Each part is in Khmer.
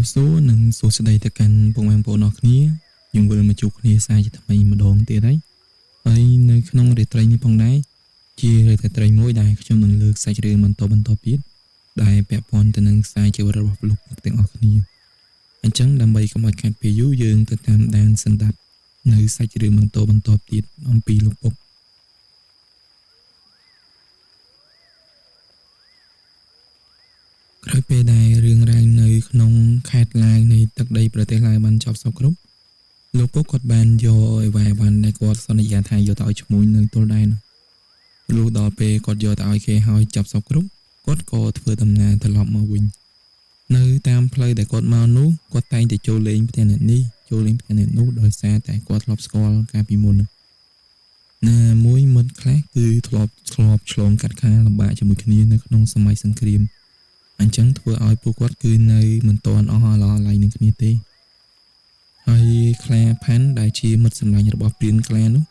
บសួរនិងសួស្តីទៅកាន់ពុកម៉ែបងប្អូនអរគ្នាយើងវិលមកជួបគ្នាសាជាថ្មីម្ដងទៀតហើយនៅក្នុងរាត្រីនេះផងដែរជារាត្រីមួយដែលខ្ញុំនឹងលើកសាច់រឿងបន្តទៀតដែលពាក់ព័ន្ធទៅនឹងខ្សែជីវិតរបស់លោកពុកទាំងអស់គ្នាអញ្ចឹងដើម្បីកុំឲ្យខាតពេលយូរយើងទៅតាមដានសន្តាប់នៅសាច់រឿងបន្តទៀតអំពីលោកពុកក្រោយពេលដែលរឿងរ៉ាវនៅក្នុងខេត្តឡាវនៃទឹកដីប្រទេសឡាវបានចប់សពគ្រប់លោកពុកគាត់បានយកអីវ៉ាន់ដែលគាត់សន្យាថាយកទៅឲ្យឈ្មួញនៅទល់ដែរនោះលុះដល់ពេលគាត់យកទៅឲ្យគេហើយចប់សពគ្រប់គាត់ក៏ធ្វើដំណើរត្រឡប់មកវិញនៅតាមផ្លូវដែលគាត់មកនោះគាត់តែងតែចូលលេងផ្ទះអ្នកនេះចូលលេងផ្ទះអ្នកនោះដោយសារតែគាត់ធ្លាប់ស្គាល់កាលពីមុនណាមួយមិត្តខ្លះគឺធ្លាប់ឆ្លងកាត់ការលំបាកជាមួយគ្នានៅក្នុងសម័យសង្គ្រាមអញ្ចឹងធ្វើឲ្យពួកគាត់គឺនៅមិនទាន់អស់អាឡ័យនឹងគ្នាទេហើយខ្លាផាន់ដែលជាមិត្តសម្លាញ់របស់ព្រានខ្លានោះ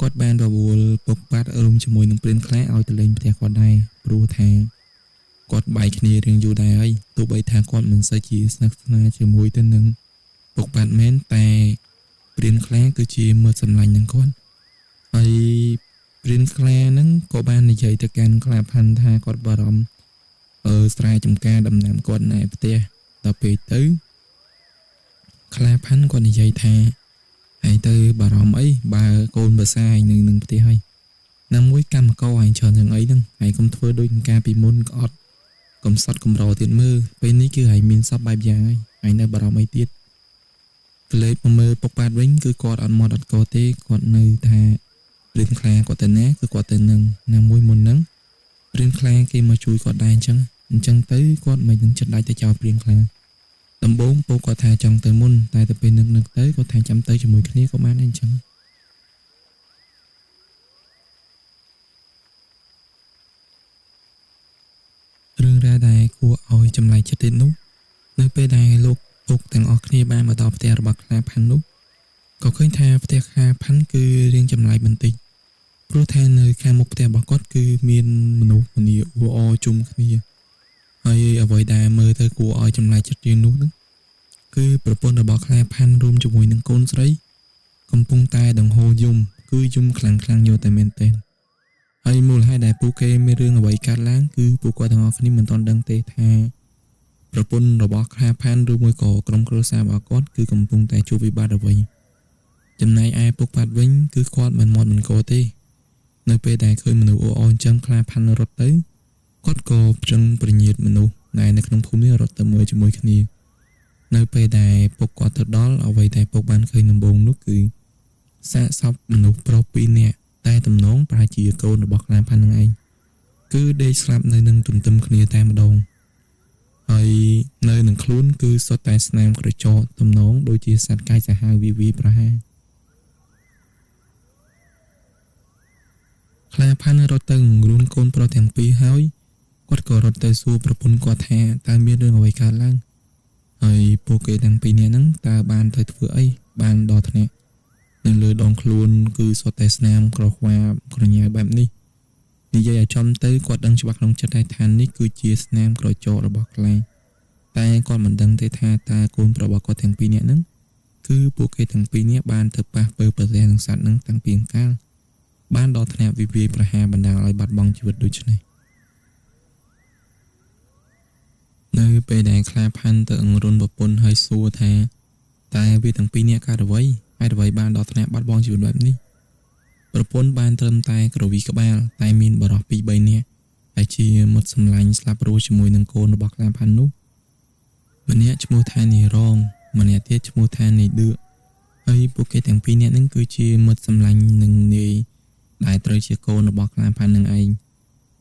គាត់បានរវល់ពុកប៉ាត់រួមជាមួយនឹងព្រានខ្លាឲ្យទៅលេងផ្ទះគាត់ដែរព្រោះថាគាត់បែកគ្នារៀងយូរដែរហើយទោះបីថាគាត់មិនសូវជាស្និទ្ធស្នាលជាមួយទៅនឹងពុកប៉ាត់មែនតែព្រានខ្លាគឺជាមិត្តសម្លាញ់នឹងគាត់ហើយព្រានខ្លាហ្នឹងក៏បាននិយាយទៅកាន់ខ្លាផាន់ថាគាត់បារម្ភស្រែចម្ការដំណាំគាត់នៅផ្ទះដល់ពេលទៅខ្លាផាន់គាត់និយាយថាហើយទៅបារម្ភអីបើកូនប្រសាយនៅនឹងផ្ទះហើយណាមួយកម្មករហើយច្រើនយ៉ាងអីហ្នឹងហើយកុំធ្វើដូចការពីមុនក៏អត់កំសត់កំរទៀតមើលពេលនេះគឺហើយមានសពបែបយ៉ាងហើយនៅបារម្ភអីទៀតក្លេកមកមើលពុកប៉ាត់វិញគឺគាត់អត់មកអត់កទេគាត់នៅថាព្រានខ្លាគាត់ទៅណាគឺគាត់ទៅនឹងណាមួយមុនហ្នឹងព្រានខ្លាគេមកជួយគាត់ដែរអញ្ចឹងទៅគាត់មិននឹងចិត្តដាច់ទៅចោលព្រានខ្លាដំបូងពូគាត់ថាចង់ទៅមុនតែទៅពេលនឹកទៅគាត់ថាចាំទៅជាមួយគ្នាក៏បានដែរអញ្ចឹងរឿងរ៉ាវដែលគួរឲ្យចម្លែកចិត្តទៀតនោះនៅពេលដែលលោកពុកទាំងអស់គ្នាបានមកដល់ផ្ទះរបស់ខ្លាផាន់នោះក៏ឃើញថាផ្ទះខ្លាផាន់គឺរៀងចម្លែកបន្តិចព្រោះថានៅខាងមុខផ្ទះរបស់គាត់គឺមានមនុស្សម្នាអ៊ូអរជុំគ្នាហើយអ្វីដែលមើលទៅគួរឲ្យចម្លែកចិត្តជាងនោះគឺប្រពន្ធរបស់ខ្លាផាន់រួមជាមួយនឹងកូនស្រីកំពុងតែដង្ហូរយំគឺយំខ្លាំងយកតែមែនទែនហើយមូលហេតុដែលពួកគេមានរឿងអ្វីកើតឡើងគឺពួកគាត់ទាំងអស់គ្នាមិនទាន់ដឹងទេថាប្រពន្ធរបស់ខ្លាផាន់ឬមួយក៏ក្រុមគ្រួសាររបស់គាត់គឺកំពុងតែជួបវិបត្តិអ្វីចំណែកឯពុកប៉ាត់វិញគឺគាត់មិនមាត់មិនកទេនៅពេលដែលឃើញមនុស្សអ៊ូអរអញ្ចឹងខ្លាផាន់រត់ទៅគាត់ក៏ប្រឹងប្រញាប់មនុស្សដែលនៅក្នុងភូមិនេះរត់ទៅមើលជាមួយគ្នានៅពេលដែលពុកគាត់ទៅដល់អ្វីដែលពុកបានឃើញដំបូងនោះគឺសាកសពមនុស្សប្រុស2នាក់តែទំនងប្រហែលជាកូនរបស់ខ្លាផាន់នឹងឯងគឺដេកស្លាប់នៅនឹងទន្ទឹមគ្នាតែម្ដងហើយនៅនឹងខ្លួនគឺសុទ្ធតែស្នាមក្រចកទំនងដូចជាសត្វកាយសាហាវវីប្រហារខ្លាផាន់រត់ទៅរួនកូនប្រុសទាំងពីរហើយគាត់ក៏រត់ទៅសួរប្រពន្ធគាត់ថាតើមានរឿងអ្វីកើតឡើងហើយពួកគេទាំងពីរនាក់ហ្នឹងតើបានទៅធ្វើអីបានដល់ថ្នាក់នៅលើដងខ្លួនគឺសុទ្ធតែស្នាមក្រខ្វាក្រញ៉ៅបែបនេះនិយាយឲ្យចំទៅគាត់ដឹងច្បាស់ក្នុងចិត្តថានេះគឺជាស្នាមក្រចករបស់ខ្លាតែគាត់មិនដឹងទេថាតើកូនប្រុសរបស់គាត់ទាំងពីរនាក់ហ្នឹងគឺពួកគេទាំងពីរនាក់បានទៅប៉ះពើប្រទះនឹងសត្វហ្នឹងតាំងពីអង្កាលបានដល់ថ្នាក់វិវាយប្រហារបណ្ដាលឲ្យបាត់បង់ជីវិតដូចនេះនៅពេលដែលខ្លាផាន់ទៅអង្រុនប្រពន្ធហើយសួរថាតែវាទាំងពីរនាក់កើតអ្វីហើយអ្វីបានដល់ថ្នាក់បាត់បង់ជីវិតបែបនេះប្រពន្ធបានត្រឹមតែក្រវីក្បាលតែមានបរិសុទ្ធ2 3នាក់ហើយជាមុតសម្លាញ់ស្លាប់រស់ជាមួយនឹងកូនរបស់ខ្លាផាន់នោះម្នាក់ឈ្មោះថានីរងម្នាក់ទៀតឈ្មោះថានីដឿហើយពួកគេទាំងពីរនាក់ហ្នឹងគឺជាមុតសម្លាញ់នឹងនាយដែលត្រូវជាកូនរបស់ខ្លាផាន់នឹងឯង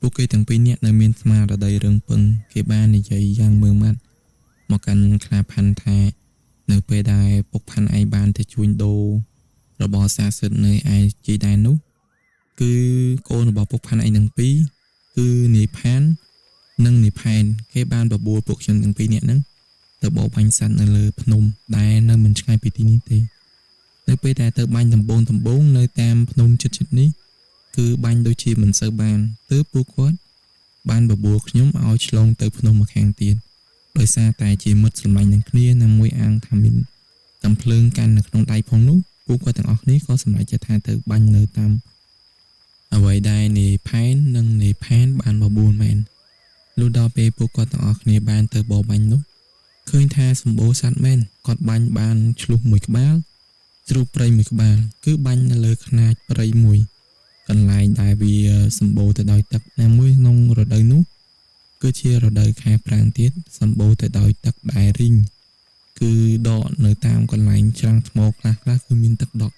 ពួកគេទាំងពីរនាក់នៅមានស្មារតីរឹងពឹងគេបាននិយាយយ៉ាងម៉ឺងម៉ាត់មកកាន់ខ្លាផាន់ថានៅពេលដែលពុកផាន់ឯងបានទៅជួញដូររបស់សាសិទ្ធនៅឯជីដែននោះគឺកូនរបស់ពុកផាន់ឯងទាំងពីរគឺនីផាននិងនីផែនគេបានបបួលពួកខ្ញុំទាំងពីរនាក់ហ្នឹងទៅបោបាញ់សត្វនៅលើភ្នំដែលនៅមិនឆ្ងាយពីទីនេះទេនៅពេលដែលទៅបាញ់ដំបងនៅតាមភ្នំជិតនេះគឺបាញ់ដូចជាមិនសូវបានទើបពួកគាត់បានបបួលខ្ញុំឲ្យឆ្លងទៅភ្នំម្ខាងទៀត ដោយសារតែជាមិត្តសម្លាញ់នឹងគ្នាណាមួយអាងថាមានកំភ្លើងកាន់នៅក្នុងដៃផងនោះពួកគាត់ទាំងអស់គ្នាក៏សម្រេចចិត្តថាទៅបាញ់នៅតាមអ្វីដែលនាយផែននិងនាយផានបានបបួលមែនលុះដល់ពេលពួកគាត់ទាំងអស់គ្នាបានទៅបរបាញ់នោះឃើញថាសម្បូរសត្វមែនគាត់បាញ់បានឆ្លុះមួយក្បាលជ្រូកព្រៃមួយក្បាលគឺបាញ់នៅលើខ្នាចព្រៃមួយកន្លែងដែលវាសម្បូរទៅដោយទឹកណាមួយក្នុងរដូវនោះគឺជារដូវខែប្រាំងទៀតសម្បូរទៅដោយទឹកដែលរីងគឺដកនៅតាមកន្លែងច្រាំងថ្មខ្លះគឺមានទឹកដក់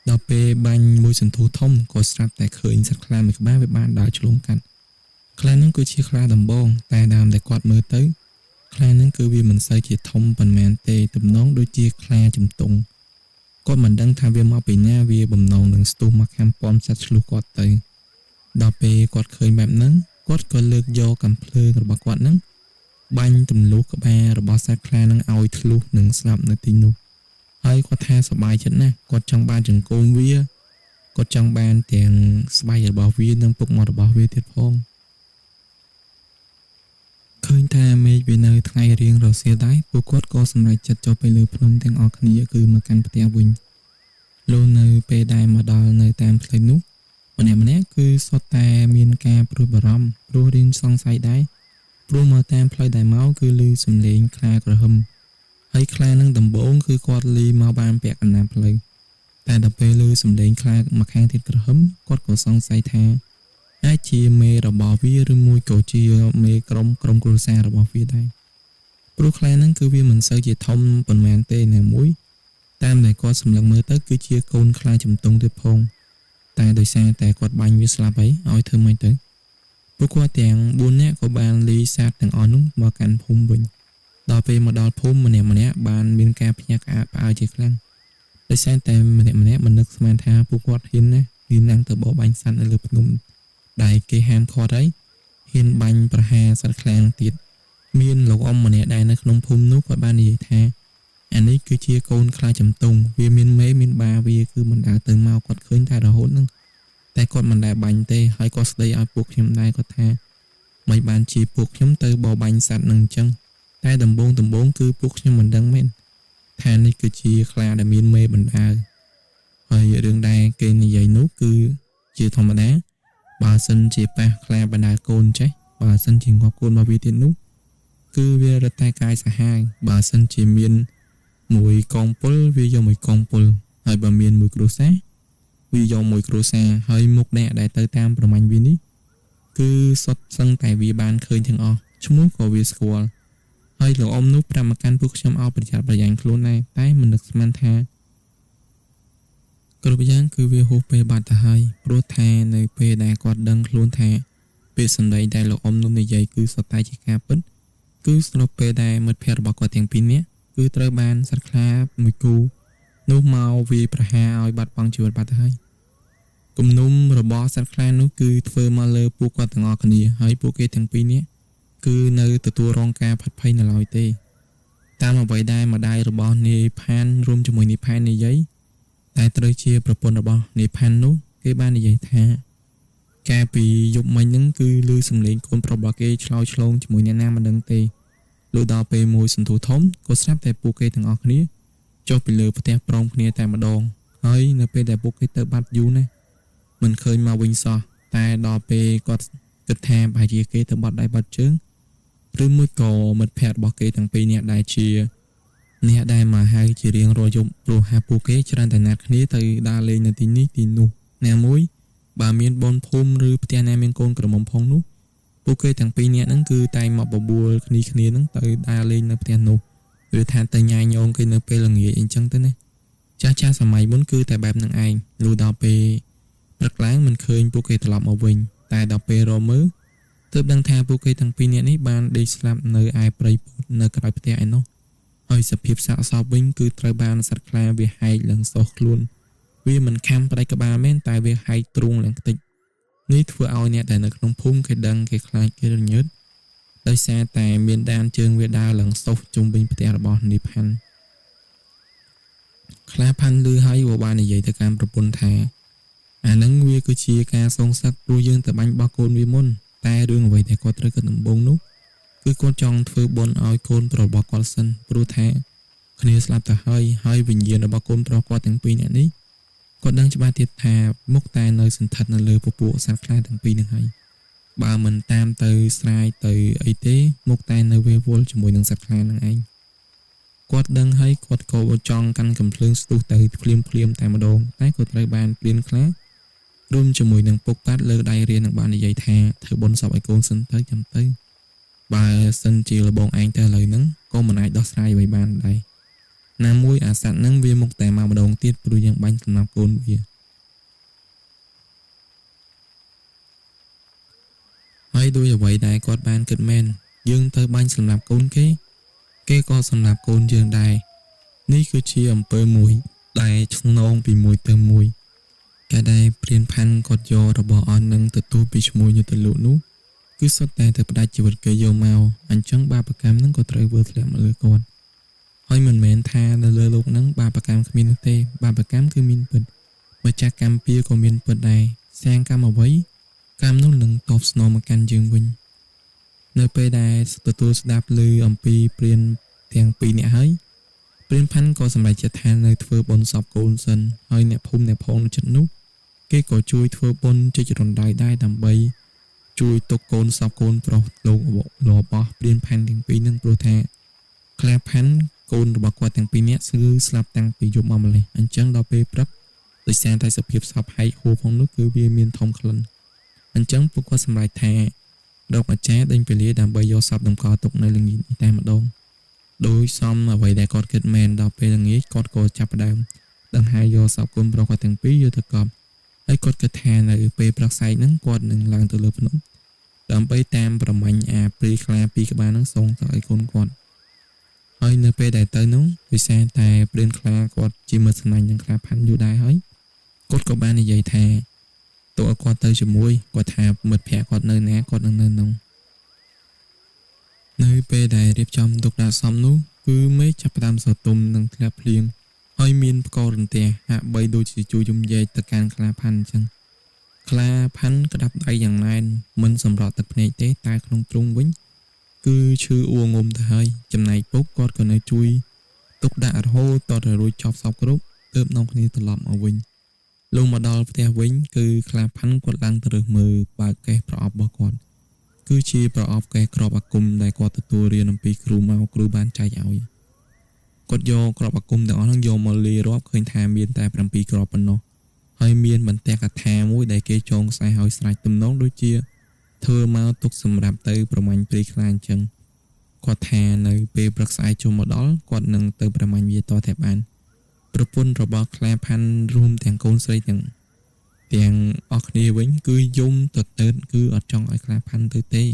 ដល់ពេលបាញ់មួយសន្ទុះធំក៏ស្រាប់តែឃើញសត្វខ្លាមួយក្បាលវាបានដើរឆ្លងកាត់ខ្លានឹងគឺជាខ្លាដំបងតែដើមដែលគាត់មើលទៅខ្លានឹងគឺវាមិនសូវជាធំប៉ុន្មានទេទំនងដូចជាខ្លាជំទង់គាត់មិនដឹងថាវាមកពីណាវាបំណងនឹងស្ទុះមកខាំป้อมសត្វឆ្លុះគាត់ទៅដល់ពេលគាត់ឃើញបែបហ្នឹងគាត់ក៏លើកយកកាំភ្លើងរបស់គាត់នឹងបាញ់ទម្លុះក្បាលរបស់សត្វខ្លានឹងឲ្យធ្លុះនឹងស្លាប់នៅទីនោះហើយគាត់ថាសប្បាយចិត្តណាស់គាត់ចង់បានចង្គមវាគាត់ចង់បានទាំងស្បែករបស់វានិងពុកមាត់របស់វាទៀតផងឃើញថាមេឃវានៅថ្ងៃរៀងរសៀលដែរពួកគាត់ក៏សម្រេចចិត្តចុះទៅលើភ្នំទាំងអស់គ្នាគឺមកកាន់ផ្ទះវិញលុះនៅពេលដែលមកដល់នៅតាមផ្លូវនោះម្នាក់គឺសុទ្ធតែមានការព្រួយបារម្ភព្រោះរៀងសង្ស័យដែរព្រោះមកតាមផ្លូវដែលមកគឺឮសំឡេងខ្លាក្រហឹមហើយខ្លានឹងដំបងគឺគាត់លីមកបានពាក់កណ្ដាលផ្លូវតែដល់ពេលឮសំឡេងខ្លាមកខាងទៀតក្រហឹមគាត់ក៏សង្ស័យថាអាចជាមេរបស់វាឬមួយក៏ជាមេក្រុមគ្រួសាររបស់វាដែរព្រោះខ្លានឹងគឺវាមិនសូវជាធំប៉ុន្មានទេណាមួយតាមដែលគាត់សម្លឹងមើលទៅគឺជាកូនខ្លាជំទង់ទៀតផងតែដោយសារតែគាត់បាញ់វាស្លាប់ហើយឲ្យធ្វើម៉េចទៅពួកគាត់ទាំង4នាក់ក៏បានលីសត្វទាំងអស់នោះមកកាន់ភូមិវិញដល់ពេលមកដល់ភូមិម្នាក់បានមានការភ្ញាក់ផ្អើលជាខ្លាំងដោយសារតែម្នាក់មិននឹកស្មានថាពួកគាត់ហ៊ាននឹងទៅបរបាញ់សត្វនៅលើភ្នំដែលគេហាមឃាត់ហើយហ៊ានបាញ់ប្រហារសត្វខ្លាំងទៀតមានលោកអ៊ំម្នាក់ដែលនៅក្នុងភូមិនោះគាត់បាននិយាយថាអានេះគឺជាកូនខ្លាជំទង់វាមានមេមានបាវាគឺមិនដើរទៅមកគាត់ឃើញតែរហូតហ្នឹងតែគាត់មិនដែលបាញ់ទេហើយក៏ស្ដីឲ្យពួកខ្ញុំដែរគាត់ថាមិនបានជាពួកខ្ញុំទៅបរបាញ់សត្វនឹងអញ្ចឹងតែដំបូងគឺពួកខ្ញុំមិនដឹងមែនថានេះគឺជាខ្លាដែលមានមេបណ្ដាលហើយរឿងដែលគេនិយាយនោះគឺជាធម្មតាបើសិនជាប៉ះខ្លាបណ្ដាលកូនចេះបើសិនជាងាប់កូនរបស់វាទៀតនោះគឺវារត់តែកាយសាហាវបើសិនជាមានមួយកងពលវាយកមួយកងពលហើយបើមានមួយគ្រួសារវាយកមួយគ្រួសារហើយមុខអ្នកដែលទៅតាមប្រមាញ់វានេះគឺសុទ្ធសឹងតែវាបានឃើញទាំងអស់ឈ្មោះក៏វាស្គាល់ហើយលោកអ៊ំនោះប្រាប់មកកាន់ពួកខ្ញុំឲ្យប្រយ័ត្នប្រយែងខ្លួនដែរតែមិននឹកស្មានថាគ្រប់យ៉ាងគឺវាហួសពេលបាត់ទៅហើយព្រោះថានៅពេលដែលគាត់ដឹងខ្លួនថាពាក្យសម្ដីដែលលោកអ៊ំនោះនិយាយគឺសុទ្ធតែជាការពិតគឺស្របពេលដែលមិត្តភ័ក្តិរបស់គាត់ទាំងពីរនាក់គឺត្រូវបានសត្វខ្លាមួយគូនោះមកវាប្រហារឲ្យបាត់បង់ជីវិតបាត់ទៅហើយគំនុំរបស់សត្វខ្លានោះគឺធ្វើមកលើពួកគាត់ទាំងអស់គ្នាហើយពួកគេទាំងពីរនាក់គឺនៅទទួលរងការផាត់ភ័យនៅឡើយទេតាមអ្វីដែលម្ដាយរបស់នាយផានរួមជាមួយនាយផាននិយាយតែត្រូវជាប្រពន្ធរបស់នាយផាននោះគេបាននិយាយថាកាលពីយប់មិញហ្នឹងគឺឮសំឡេងកូនប្រុសរបស់គេឆ្លោយឆ្លងជាមួយអ្នកណាមិនដឹងទេលុះដល់ពេលមួយសន្ទុះធំក៏ស្រាប់តែពួកគេទាំងអស់គ្នាចុះពីលើផ្ទះព្រមគ្នាតែម្ដងហើយនៅពេលដែលពួកគេទៅបាត់យូរណាស់មិនឃើញមកវិញសោះតែដល់ពេលគាត់គិតថាប្រហែលជាគេទៅបាត់ដៃបាត់ជើងឬមួយក៏មិត្តភ័ក្តិរបស់គេទាំងពីរនាក់ដែលជាអ្នកដែលមកហៅជារៀងរាល់យប់ព្រោះហាពួកគេច្រើនតែណាត់គ្នាទៅដើរលេងនៅទីនេះទីនោះណាមួយបើមានបនភូមិឬផ្ទះណាមានកូនក្រមុំផងនោះពួកគេទាំងពីរនាក់ហ្នឹងគឺតែងមកបបួលគ្នាហ្នឹងទៅដើរលេងនៅផ្ទះនោះឬថាទៅញ៉ាយញោមគេនៅពេលល្ងាចអីចឹងទៅណាចាស់សម័យមុនគឺតែបែបហ្នឹងឯងលុះដល់ពេលព្រឹកឡើងមិនឃើញពួកគេត្រឡប់មកវិញតែដល់ពេលរកមើលទើបដឹងថាពួកគេទាំងពីរនាក់នេះបានដេកស្លាប់នៅឯព្រៃពុតនៅក្រៅផ្ទះឯនោះហើយសភាពសាកសពវិញគឺត្រូវបានសត្វខ្លាវាហែកឡើងសោះខ្លួនវាមិនខំផ្ដាច់ក្បាលមែនតែវាហែកទ្រូងឡើងខ្ទេចនេះធ្វើឲ្យអ្នកដែលនៅក្នុងភូមិគេដឹងគេខ្លាចគេរញើតដោយសារតែមានដានជើងវាដើរឡើងសោះជុំវិញផ្ទះរបស់នីផាន់ខ្លាផាន់ឮហើយក៏បាននិយាយទៅកាន់ប្រពន្ធថាអានឹងវាគឺជាការសងសឹកព្រោះយើងទៅបាញ់បោះកូនវាមុនតែរឿងអ្វីដែលគាត់ត្រូវគិតដំបូងនោះ គឺគាត់ចង់ធ្វើបុណ្យឲ្យកូនប្រុសរបស់គាត់សិនព្រោះថាគ្នាស្លាប់ទៅហើយវិញ្ញាណរបស់កូនប្រុសគាត់ទាំងពីរនាក់នេះគាត់ដឹងច្បាស់ទៀតថាមុខតែនៅសន្ធិដ្ឋនៅលើពពួកសត្វខ្លាទាំងពីរនឹងហើយបើមិនតាមទៅស្រាយទៅអីទេមុខតែនៅវេវល់ជាមួយនឹងសត្វខ្លានឹងឯងគាត់ដឹងហើយគាត់ក៏ចង់កាន់កំភ្លើងស្ទុះទៅភ្លាមតែម្ដងតែក៏ត្រូវបានព្រានខ្លារួមជាមួយនឹងពុកប៉ាត់លើដៃរៀននឹងបាននិយាយថាធ្វើបុណ្យសពឲ្យកូនសិនទៅចាំទៅបើសិនជាលបងឯងទៅឥឡូវហ្នឹងក៏មិនអាចដោះស្រាយអ្វីបានដែរណាមួយអាសត្វហ្នឹងវាមុខតែមកម្ដងទៀតព្រោះយើងបាញ់សម្រាប់កូនវាហើយដោយអ្វីដែលគាត់បានគិតមែនយើងទៅបាញ់សម្រាប់កូនគេក៏សម្រាប់កូនយើងដែរនេះគឺជាអំពើមួយដែលឆ្ងងពីមួយទៅមួយកាលដែលព្រានផាន់គាត់យករបស់អស់នឹងទទួលពីឈ្មោះយុទ្ធលោកនោះគឺសុទ្ធតែទៅផ្ដាច់ជីវិតគេយកមកអញ្ចឹងបាបកម្មនឹងក៏ត្រូវធ្វើធ្លាក់មកលើគាត់ហើយមិនមែនថានៅលើលោកហ្នឹងបាបកម្មគ្មាននោះទេបាបកម្មគឺមានពិតម្ចាស់កម្មពៀក៏មានពិតដែរសាងកម្មអ្វីកម្មនោះនឹងតបស្នងមកកាន់យើងវិញនៅពេលដែលទទួលស្ដាប់ឮអំពីព្រានទាំងពីរនាក់ហើយព្រានផាន់ក៏សម្រេចចិត្តថានៅធ្វើបុណ្យសពកូនសិនហើយអ្នកភូមិអ្នកផងនៅជិតនោះគេក៏ជួយធ្វើបុណ្យជិះរំដៅដែរដើម្បីជួយទុកកូនសពកូនប្រុសលោករបស់ព្រានផាន់ទាំងពីរនឹងព្រោះថាខ្លាផាន់កូនរបស់គាត់ទាំងពីរនាក់គឺស្លាប់តាំងពីយប់មកម្លេះអញ្ចឹងដល់ពេលព្រឹកដោយសារតែសភាពសពហែកហួរផងនោះគឺវាមានធំក្លិនអញ្ចឹងពួកគាត់សម្រេចថារកអាចារ្យដេញពលាដើម្បីយកសពតម្កល់ទុកនៅល្ងាចនេះតែម្ដងដោយសមអ្វីដែលគាត់គិតមែនដល់ពេលល្ងាចគាត់ក៏ចាប់ផ្ដើមដង្ហែយកសពកូនប្រុសគាត់ទាំងពីរយកទៅកប់ហើយគាត់គិតថានៅពេលព្រឹកស្អែកហ្នឹងគាត់នឹងឡើងទៅលើភ្នំដើម្បីតាមប្រមាញ់អាព្រីខ្លាពីរក្បាលហ្នឹងសងទៅឲ្យកូនគាត់ហើយនៅពេលដែលទៅនោះវិសាតែព្រានខ្លាគាត់ជាមិត្តស្នេហ៍នឹងខ្លាផាន់យូរដែរហើយគាត់ក៏បាននិយាយថាតើគាត់ទៅជាមួយគាត់ថាមិត្តភក្តិគាត់នៅណាគាត់នឹងនៅនោះនៅពេលដែលរៀបចំទុកដាក់សំនោះគឺមេឃចាប់ផ្ដើមសទុំនឹងធ្លាក់ភ្លៀងហើយមានផ្គររន្ទះហាក់បីដូចជាជួយយំយ៉ែកទៅកាន់ខ្លាផាន់អញ្ចឹងខ្លាផាន់ក្តាប់ដៃយ៉ាងណែនមិនសម្រត់ទឹកភ្នែកទេតែក្នុងទ្រូងវិញគឺឈឺអួងងំទៅហើយចំណែកពុកគាត់ក៏នៅជួយទុកដាក់រហូតតទៅរួចចប់សពគ្រប់ទើបនាំគ្នាត្រឡប់មកវិញលុះមកដល់ផ្ទះវិញគឺខ្លាផាន់គាត់ឡើងទៅរើសមើលបើកេះប្រអប់របស់គាត់គឺជាប្រអប់កេះក្របអាគមដែលគាត់ទទួលរៀនអំពីគ្រូមកគ្រូបានចែកឲ្យគាត់យកក្របអាគមទាំងអស់ហ្នឹងយកមកលាយរាប់ឃើញថាមានតែ7គ្រាប់ប៉ុណ្ណោះហើយមានបន្ទះកថាមួយដែលគេចងខ្សែឲ្យស្រេចទំនងដូចជាធ្វើមកទុកសម្រាប់ទៅប្រមាញ់ព្រីខ្លាអញ្ចឹងគាត់ថានៅពេលព្រឹកស្អែកជុំមកដល់គាត់នឹងទៅប្រមាញ់វាតតែបានប្រពន្ធរបស់ខ្លាផាន់រួមទាំងកូនស្រីទាំងអស់គ្នាវិញគឺយំទៅគឺអត់ចង់ឲ្យខ្លាផាន់ទៅទេ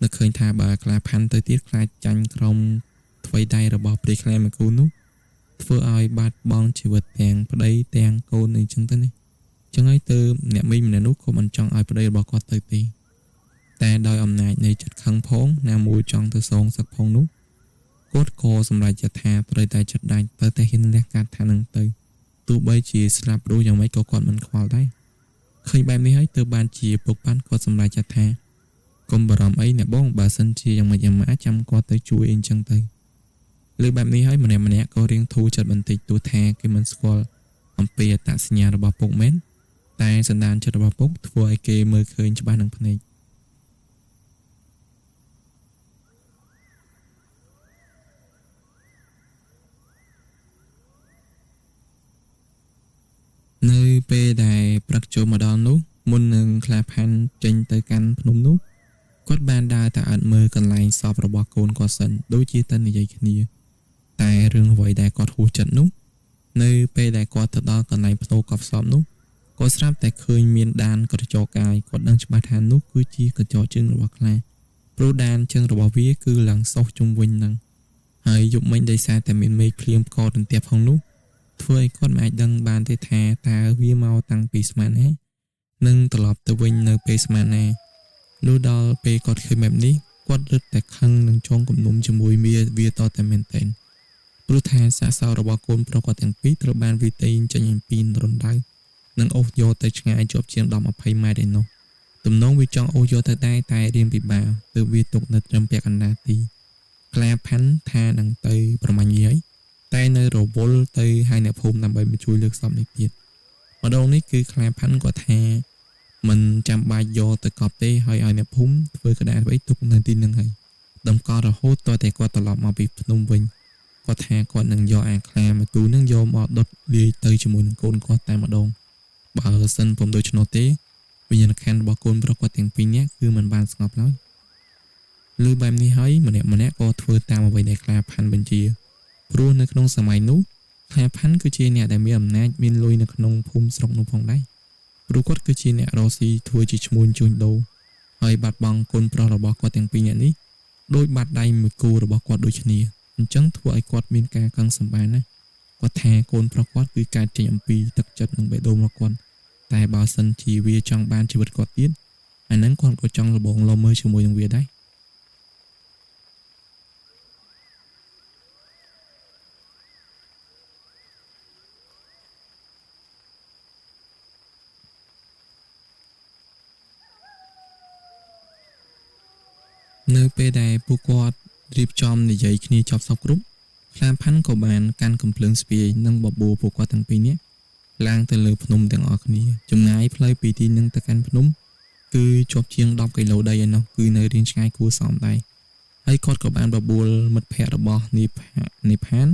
នឹកឃើញថាបើខ្លាផាន់ទៅទៀតខ្លាចចាញ់ក្រុមថ្វីដៃរបស់ព្រីខ្លាមួយគូនោះធ្វើឲ្យបាត់បង់ជីវិតទាំងប្តីទាំងកូនអីចឹងទៅនេះចឹងហើយទៅអ្នកមីងម្នាក់នោះក៏មិនចង់ឲ្យប្តីរបស់គាត់ទៅទេតែដោយអំណាចនៃចិត្តខឹងផងណាមួយចង់ទៅសងសឹកផងនោះគាត់ក៏សម្រេចចិត្តថាត្រូវតែចិត្តដាច់ទៅតែហ៊ានលះកាត់ថានឹងទៅទោះបីជាស្លាប់រួចយ៉ាងម៉េចក៏គាត់មិនខ្វល់ដែរឃើញបែបនេះហើយទើបបានជាពុកប៉ាន់គាត់សម្រេចចិត្តថាកុំបារម្ភអីអ្នកបងបើសិនជាយ៉ាងម៉េចយ៉ាងម៉ាចាំគាត់ទៅជួយអីចឹងទៅលើបែបនេះហើយម្នាក់ក៏រៀងធូរចិត្តបន្តិចទោះថាគេមិនស្គាល់អំពីអត្តសញ្ញាណរបស់ពុកមែនតែសន្តានចិត្តរបស់ពុកធ្វើឲ្យគេមើលឃើញច្បាស់នឹងភ្នែកនៅពេលដែលព្រឹកចូលមកដល់នោះមុននឹងខ្លាផាន់ចេញទៅកាន់ភ្នំនោះគាត់បានដើរទៅអត់មើលកន្លែងសពរបស់កូនគាត់សិនដូចជាទៅនិយាយគ្នាតែរឿងអ្វីដែលគាត់ហួសចិត្តនោះនៅពេលដែលគាត់ទៅដល់កន្លែងផ្ទោកប់សពនោះក៏ស្រាប់តែឃើញមានដានក្រចកកាយគាត់ដឹងច្បាស់ថានោះគឺជាកញ្ចក់ជើងរបស់ខ្លាព្រោះដានជើងរបស់វាគឺឡើងសោះជុំវិញនឹងហើយយប់មិញដោយសារតែមានមេឃភ្លៀងផ្គររន្ទះផងនោះធ្វើឲ្យគាត់មិនអាចដឹងបានទេថាតើវាមកតាំងពីស្មានណានឹងត្រឡប់ទៅវិញនៅពេលស្មានណាលុះដល់ពេលគាត់ឃើញបែបនេះគាត់រឹតតែខឹងនឹងចងគំនុំជាមួយវាតតែមែនទែនព្រោះថាសាកសោរបស់កូនប្រុសគាត់ទាំងពីរត្រូវបានវាតែងចេញអំពីរណ្ដៅនិងអូសយកទៅឆ្ងាយជាប់ជាង10-20ម៉ែត្រឯនោះ ទំនងវាចង់អូសយកទៅដែរតែរៀងពិបាកទើបវាទុកនៅត្រឹមពាក់កណ្ដាលទីខ្លាផាន់ថានឹងទៅប្រមាញ់វាហើយតែនៅរវល់ទៅឲ្យអ្នកភូមិដើម្បីមកជួយលើកសពនេះទៀតម្ដងនេះគឺខ្លាផាន់គាត់ថាមិនចាំបាច់យកទៅកប់ទេហើយឲ្យអ្នកភូមិធ្វើក្តារអ្វីទុកនៅទីនឹងហើយដំកល់រហូតតតែគាត់ត្រឡប់មកពីភ្នំវិញគាត់ថាគាត់នឹងយកអាខ្លាមកទូនឹងយកមកដុតលាយទៅជាមួយនឹងកូនគាត់តែម្ដងបើសិនពុំដូច្នោះទេវិញ្ញាណក្ខន្ធរបស់កូនប្រុសគាត់ទាំងពីរនាក់គឺមិនបានស្ងប់ឡើយលើបែបនេះហើយម្នាក់ក៏ធ្វើតាមអ្វីដែលខ្លាផាន់បញ្ជាព្រោះនៅក្នុងសម័យនោះខ្លាផាន់គឺជាអ្នកដែលមានអំណាចមានលុយនៅក្នុងភូមិស្រុកនោះផងដែរព្រោះគាត់គឺជាអ្នករស់ស៊ីធ្វើជាឈ្មួញជួញដូរហើយបាត់បង់កូនប្រុសរបស់គាត់ទាំងពីរនាក់នេះដោយបាត់ដៃមួយគូរបស់គាត់ដូចគ្នាអញ្ចឹងធ្វើឲ្យគាត់មានការកឹងសម្បានណាគាត់ថាកូនប្រុសគាត់គឺកើតចេញអំពីទឹកចិត្តនិងបេះដូងរបស់គាត់តែបើសិនជាវាចង់បានជីវិតគាត់ទៀតអាហ្នឹងគាត់ក៏ចង់លបងលមើជាមួយនឹងវាដែរនៅពេលដែលពួកគាត់រៀបចំនិយាយគ្នាចប់សពគ្រប់ខ្លាផាន់ក៏បានកាន់កំភ្លើងស្ពាយនិងបបួលពួកគាត់ទាំងពីរនាក់ឡើងទៅលើភ្នំទាំងអស់គ្នាចម្ងាយផ្លូវពីទីនឹងទៅកាន់ភ្នំគឺជាប់ជាង10គីឡូដីឯណោះគឺនៅរៀងឆ្ងាយគួរសមដែរហើយគាត់ក៏បានបបួលមិត្តភ័ក្តិរបស់នីផាន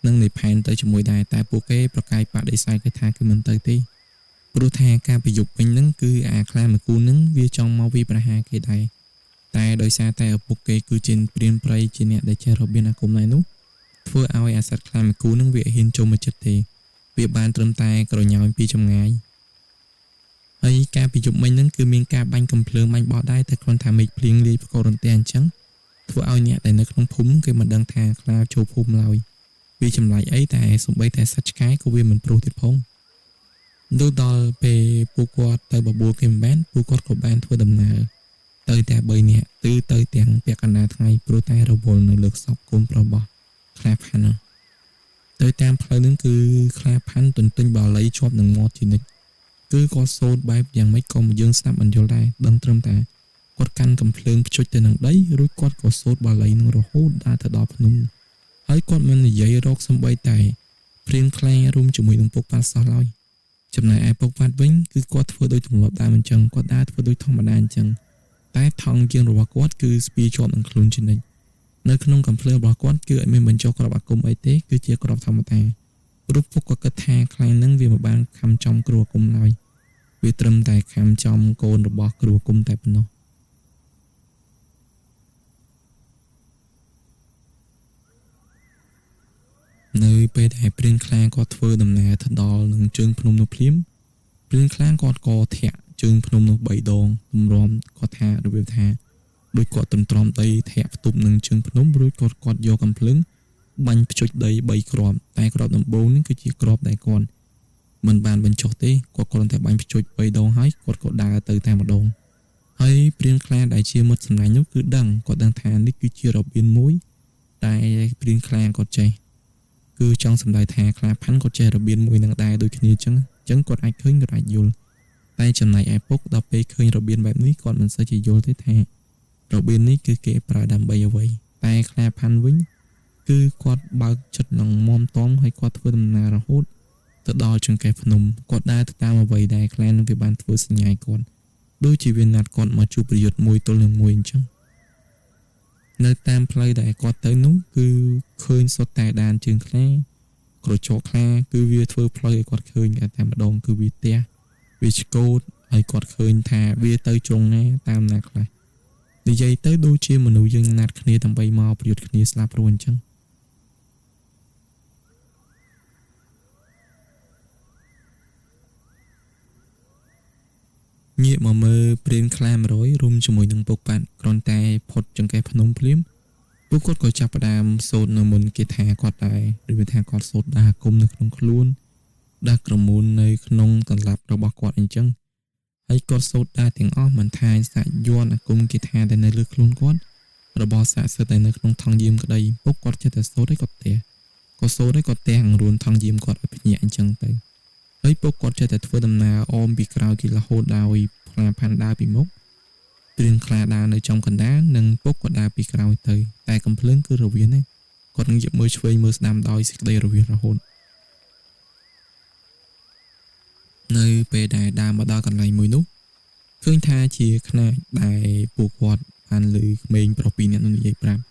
និងនីផែនទៅជាមួយដែរតែពួកគេប្រកាយបដិសេធគេថាគឺមិនទៅទេព្រោះថាការប្រយុទ្ធវិញហ្នឹងគឺអាខ្លាមួយគូហ្នឹងវាចង់មកវាប្រហារគេដែរតែដោយសារតែឪពុកគេគឺជាព្រានព្រៃជាអ្នកដែលចេះរបៀបអាគមដែរនោះធ្វើឲ្យអាសត្វខ្លាមួយគូនឹងវាហ៊ានចូលមកជិតទេវាបានត្រឹមតែក្រញ៉ោញពីចម្ងាយហើយការប្រយុទ្ធមិញហ្នឹងគឺមានការបាញ់កំភ្លើងបាញ់បោះដែរតែគ្រាន់តែមេឃភ្លៀងលាយប្រកបរន្ទះអញ្ចឹងធ្វើឲ្យអ្នកដែលនៅក្នុងភូមិគេមិនដឹងថាខ្លាចូលភូមិឡើយវាចម្លែកអីតែសំបីតែសត្វឆ្កែក៏វាមិនព្រោះទៀតផងដូចដល់ពេលពួកគាត់ទៅបបួលគេមិនបានពួកគាត់ក៏បានធ្វើដំណើរទៅតែ3នាក់ទៅទាំងពាក់កណ្ដាលថ្ងៃព្រោះតែរវល់នៅលើសពកូនប្រុសរបស់ខ្លាផាន់ទៅតាមផ្លូវនឹងគឺខ្លាផាន់ទន្ទិញបាឡីជាប់នឹងមាត់ជានិច្ចគឺគាត់សូត្របែបយ៉ាងម៉េចក៏យើងស្ដាប់មិនយល់ដែរដឹងត្រឹមតែគាត់កាន់កំភ្លើងភ្ជុចទៅនឹងដីរួចគាត់ក៏សូត្របាឡីនឹងរហូតដល់ទៅដល់ភ្នំហើយគាត់មិននិយាយរកសំបីតែព្រៀងខ្លារួមជាមួយនឹងពុកប៉ាត់សោះឡើយចំណែកឯពុកប៉ាត់វិញគឺគាត់ធ្វើដោយទម្លាប់ដើមអញ្ចឹងគាត់ដើរធ្វើដោយធម្មតាអញ្ចឹងតែថងជាងរបស់គាត់គឺស្ពាយជាប់នឹងខ្លួនជានិច្ចនៅក្នុងកំភ្លើងរបស់គាត់គឺអត់មានបញ្ចុះក្របអាគមអីទេគឺជាក្របធម្មតារូបពុកក៏គិតថាខ្លានឹងវាមិនបានខំចំគ្រូអាគមឡើយវាត្រឹមតែខំចំកូនរបស់គ្រូអាគមតែប៉ុណ្ណោះនៅពេលដែលព្រានខ្លាគាត់ធ្វើដំណើរទៅដល់នឹងជើងភ្នំនោះភ្លាមព្រានខ្លាគាត់ក៏ធាក់ជើងភ្នំនោះ3ដងទម្រាំគាត់ថារបៀបថាដោយគាត់ទ្រាំដីធាក់ផ្ទប់នឹងជើងភ្នំរួចគាត់យកកំភ្លើងបាញ់ភ្ជុចដី3គ្រាប់តែគ្រាប់ដំបូងនេះគឺជាគ្រាប់ដែលគាត់មិនបានបញ្ចុះទេគាត់គ្រាន់តែបាញ់ភ្ជុច3ដងហើយគាត់ក៏ដើរទៅតែម្ដងហើយព្រានខ្លាដែលជាមិត្តសម្លាញ់នោះគឺគាត់ដឹងថានេះគឺជារបៀបមួយតែព្រានខ្លាគាត់ចេះគឺចង់សម្ដៅថាខ្លាផាន់គាត់ចេះរបៀបមួយនឹងដែរដូចគ្នាអញ្ចឹងគាត់អាចឃើញគាត់អាចយល់តែចំណែកឯពុកដល់ពេលឃើញរបៀបបែបនេះគាត់មិនសូវជាយល់ទេថារបៀបនេះគឺគេប្រើដើម្បីអ្វីតែខ្លាផាន់វិញគឺគាត់បើកចិត្តនឹងមមតំហើយគាត់ធ្វើដំណើររហូតទៅដល់ចង្កេះភ្នំគាត់ដើរទៅតាមអ្វីដែលខ្លានឹងវាបានធ្វើសញ្ញាគាត់ដូចជាវាណាត់គាត់មកជួបប្រយុទ្ធមួយទល់នឹងមួយអញ្ចឹងនៅតាមផ្លូវដែលគាត់ទៅនោះគឺឃើញសុទ្ធតែដានជើងខ្លាក្រចកខ្លាគឺវាធ្វើផ្លូវឲ្យគាត់ឃើញតែម្ដងគឺវាទះវាឆ្កូតហើយគាត់ឃើញថាវាទៅជ្រុងណាតាមណាខ្លះនិយាយទៅដូចជាមនុស្សយើងណាត់គ្នាដើម្បីមកប្រយុទ្ធគ្នាស្លាប់រួចអញ្ចឹងងាកមកមើលព្រានខ្លា100រួមជាមួយនឹងពុកប៉ាត់គ្រាន់តែផុតចង្កេះភ្នំភ្លាមពួកគាត់ក៏ចាប់ផ្ដើមសូត្រនៅមុនគេថាគាត់ដែរឬវាថាគាត់សូត្រដាគុំនៅក្នុងខ្លួនដាក្រមូននៅក្នុងកន្លាប់របស់គាត់អញ្ចឹងហើយគាត់សូត្រដាទាំងអស់មិនថាសាច់យ័ន្តអាគមគេថាតែនៅលើខ្លួនគាត់របស់ស័ក្តិសិទ្ធិតែនៅក្នុងថង់យាមក្តីពុកគាត់ចេះតែសូត្រឲ្យគាត់ក៏សូត្រឲ្យគាត់ទាំងរួនថង់យាមគាត់ឲ្យភ្ញាក់អញ្ចឹងទៅហើយពុកគាត់ចេះតែធ្វើដំណើរអមពីក្រោយគេរហូតដោយផ្ ខ្លាផាន់ដើរពីមុខព្រៀងខ្លាដើរនៅចំកណ្ដាលនិងពុកក៏ដើរពីក្រោយទៅតែកំភ្លើងគឺរវាងណាគាត់នឹងយកមើលឆ្វេងមើលស្ដាំដោយសេចក្តីរវាងរហូតនៅពេលដែលដើរមកដល់កន្លែងមួយនោះឃើញថាជាខ្នាតដែលពួកគាត់បានឮក្មេងប្រុសពីរនាក់នោះនិយាយប្រាប់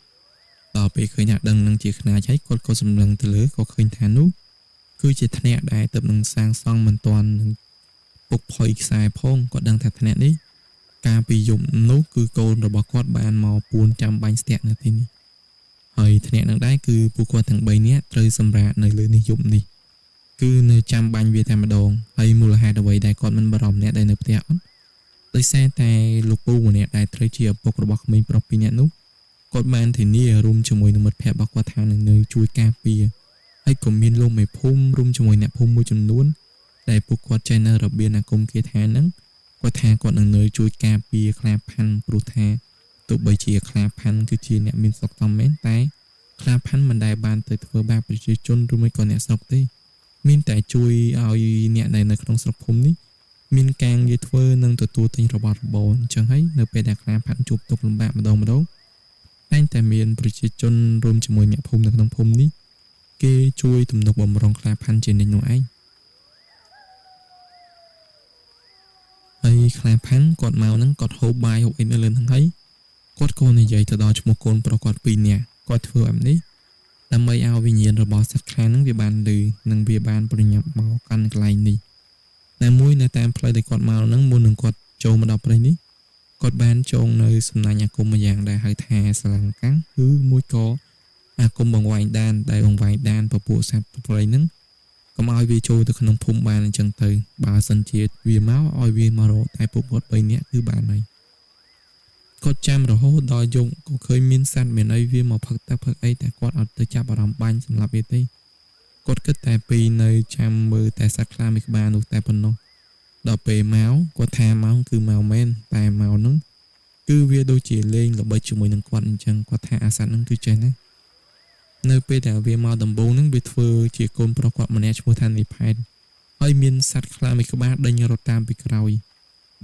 ដល់ពេលឃើញថាដឹងនឹងជាខ្នាតហើយគាត់ក៏សម្លឹងទៅលើក៏ឃើញថានោះគឺជាថ្នាក់ដែលទើបនឹងសាងសង់មិនទាន់នឹងពុកផុយខ្សែផងគាត់ដឹងថាថ្នាក់នេះកាលពីយប់នោះគឺកូនរបស់គាត់បានមកពួនចាំបាញ់ស្ទាក់នៅទីនេះហើយថ្នាក់នឹងដែរគឺពួកគាត់ទាំង3នាក់ត្រូវសម្រាកនៅលើនេះយប់នេះគឺនៅចាំបាញ់វាតែម្ដងហើយមូលហេតុអ្វីដែលគាត់មិនបារម្ភអ្នកដែលនៅផ្ទះអត់ដោយសារតែលោកពូម្នាក់ដែលត្រូវជាឪពុករបស់ក្មេងប្រុសពីរនាក់នោះគាត់បានធានារួមជាមួយនឹងមិត្តភ័ក្តិរបស់គាត់ថានឹងនៅជួយការពារហើយក៏មានលោកមេភូមិរួមជាមួយអ្នកភូមិមួយចំនួនដែលពួកគាត់ចេះនៅរបៀបអាគមគាថាហ្នឹងគាត់ថាគាត់នឹងនៅជួយការពារខ្លាផាន់ព្រោះថាទោះបីជាខ្លាផាន់គឺជាអ្នកមានសុខតំមែនតែខ្លាផាន់មិនដែលបានទៅធ្វើបាបប្រជាជនឬមួយក៏អ្នកស្រុកទេមានតែជួយឲ្យអ្នកដែលនៅក្នុងស្រុកភូមិនេះមានការងារធ្វើនិងទទួលទិញរបស់របរអញ្ចឹងហើយនៅពេលដែលខ្លាផាន់ជួបទុក្ខលំបាកម្ដងតែងតែមានប្រជាជនរួមជាមួយអ្នកភូមិនៅក្នុងភូមិនេះគេជួយទំនុកបំរុងខ្លាផាន់ជានិច្ចនោះឯងហើយខ្លាផាន់គាត់មកហ្នឹងគាត់ហូបបាយហូបអីនៅលើហ្នឹងហើយគាត់ក៏និយាយទៅដល់ឈ្មោះកូនប្រុសគាត់ពីរនាក់គាត់ធ្វើបែបនេះដើម្បីឲ្យវិញ្ញាណរបស់សត្វខ្លាហ្នឹងវាបានឮនិងវាបានប្រញាប់មកកាន់កន្លែងនេះតែមួយនៅតាមផ្លូវដែលគាត់មកហ្នឹងមុននឹងគាត់ចូលមកដល់ព្រៃនេះគាត់បានចងនៅសំណាញ់អាគមមួយយ៉ាងដែលហៅថាស្រឡាំងកាំងគឺមួយក៏អាគមបង្វែងដានដែលបង្វែងដានពពួកសត្វព្រៃហ្នឹងកុំឲ្យវាចូលទៅក្នុងភូមិបានអញ្ចឹងទៅបើសិនជាវាមកឲ្យវាមករកតែពួកគាត់3នាក់គឺបានហើយគាត់ចាំរហូតដល់យប់ក៏ឃើញមានសត្វមានអីវាមកផឹកទឹកផឹកអីតែគាត់អត់ទៅចាប់អារម្មណ៍បាញ់សម្រាប់វាទេគាត់គិតតែពីនៅចាំមើលតែសត្វខ្លាមួយក្បាលនោះតែប៉ុណ្ណោះដល់ពេលមកគាត់ថាមកគឺមកមែនតែមកហ្នឹងគឺវាដូចជាលេងល្បិចជាមួយនឹងគាត់អញ្ចឹងគាត់ថាអាសត្វហ្នឹងគឺចេះណានៅពេលដែលវាមកដំបូងហ្នឹងវាធ្វើជាកូនប្រុសគាត់ម្នាក់ឈ្មោះថានីផែតហើយមានសត្វខ្លាមួយក្បាលដេញរត់តាមពីក្រោយ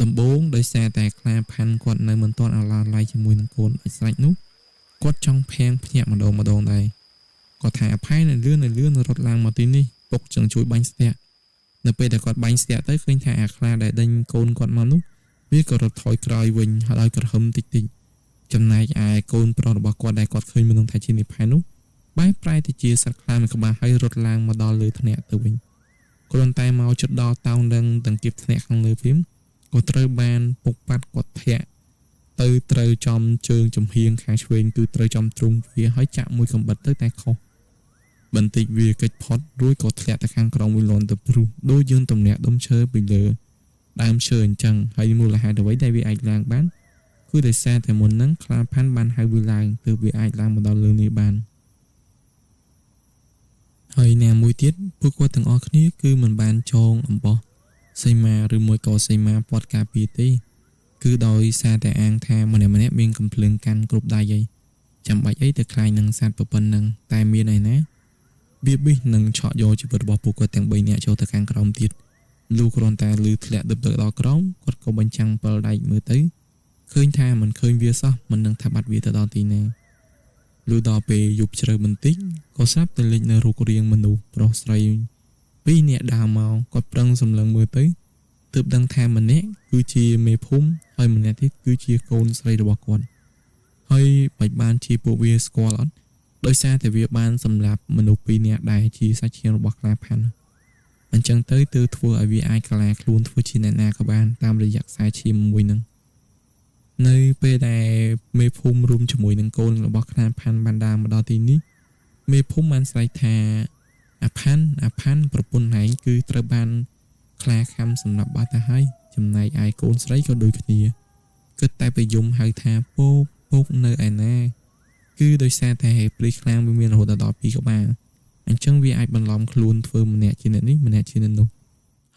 ដំបូងដោយសារតែខ្លាផាន់គាត់នៅមិនទាន់អាឡាឡៃជាមួយនឹងកូនអាចស្រេចនោះគាត់ចង់ភាំងភ្ញាក់ម្ដងដែរគាត់ថាអភ័យនៅលឿនរត់ឡើងមកទីនេះពុកចង់ជួយបាញ់ស្ទាក់នៅពេលដែលគាត់បាញ់ស្ទាក់ទៅឃើញថាអាខ្លាដែលដេញកូនគាត់មកនោះវាក៏រត់ថយក្រោយវិញហើយឲ្យក្រហមតិចចំណែកឯកូនប្រុសរបស់គាត់ដែលគាត់ឃើញមុននឹងថាជានីផែននោះបែរប្រែទៅជាសត្វខ្លាមួយក្បាលហើយរត់ឡើងមកដល់លើថ្នាក់ទៅវិញគ្រាន់តែមកជិតដល់តោងនឹងទាំងគៀបថ្នាក់ខាងលើព្រាមក៏ត្រូវបានពុកប៉ាត់គាត់ធាក់ទៅត្រូវចំជើងចំហៀងខាងឆ្វេងគឺត្រូវចំទ្រូងវាហើយចាក់មួយកំបិតទៅតែខុសបន្តិចវាកិច្ចផុតរួចក៏ធ្លាក់ទៅខាងក្រោមមួយលន់ទៅព្រោះដូចយើងទំនាក់ដុំឈើពីលើដើមឈើអញ្ចឹងហើយមូលហេតុអ្វីដែលវាអាចឡើងបានគឺដោយសារតែមុនហ្នឹងខ្លាផាន់បានហៅវាឡើងទើបវាអាចឡើងមកដល់លើនេះបានហើយអ្នកមួយទៀតពួកគាត់ទាំងអស់គ្នាគឺមិនបានចងអំបោះសីមាឬមួយក៏សីមាពាត់ការពារទេគឺដោយសារតែអាងថាម្នាក់មានកំភ្លើងកាន់គ្រប់ដៃអីចាំបាច់អីទៅខ្លាញនឹងសត្វប៉ុណ្ណឹងតែមានឯណាវាប៊ីសនឹងឆក់យកជីវិតរបស់ពួកគាត់ទាំង3នាក់ចូលទៅខាងក្រោមទៀតលូគ្រាន់តែលឺធ្លាក់ដឹបទៅដល់ក្រោមគាត់ក៏បញ្ចាំង7ដៃមើលទៅឃើញថាមិនឃើញវាសោះមិននឹងថាបាត់វាទៅដល់ទីណាលុះដល់ពេលយប់ជ្រៅបន្តិចក៏ស្រាប់តែលេចនៅរូបរាងមនុស្សប្រុសស្រី2នាក់ដើរមកគាត់ប្រឹងសម្លឹងមើលទៅទើបដឹងថាម្នាក់គឺជាមេភូមិហើយម្នាក់ទៀតគឺជាកូនស្រីរបស់គាត់ហើយបាច់បានជាពួកវាស្គាល់អត់ដោយសារតែវាបានសម្លាប់មនុស្ស2នាក់ដែលជាសាច់ឈាមរបស់ខ្លាផាន់អញ្ចឹងទៅធ្វើឲ្យវាអាចក្លាខ្លួនធ្វើជាអ្នកណាក៏បានតាមរយៈខ្សែឈាមមួយហ្នឹងនៅពេលដែលមេភូមិរួមជាមួយនឹងកូនរបស់ខ្លាផាន់បានដើរមកដល់ទីនេះមេភូមិបានស្រែកថាអាផាន់ប្រពន្ធឯងគឺត្រូវបានខ្លាខំសម្លាប់បាត់ទៅហើយចំណែកឯកូនស្រីក៏ដូចគ្នាគិតតែប្រយមហៅថាពកនៅឯណាគឺដោយសារតែព្រីខ្លាំងវាមានរហូតដល់2ក្បាលអញ្ចឹងវាអាចបន្លំខ្លួនធ្វើម្នាក់ជាអ្នកនេះម្នាក់ជាអ្នកនោះ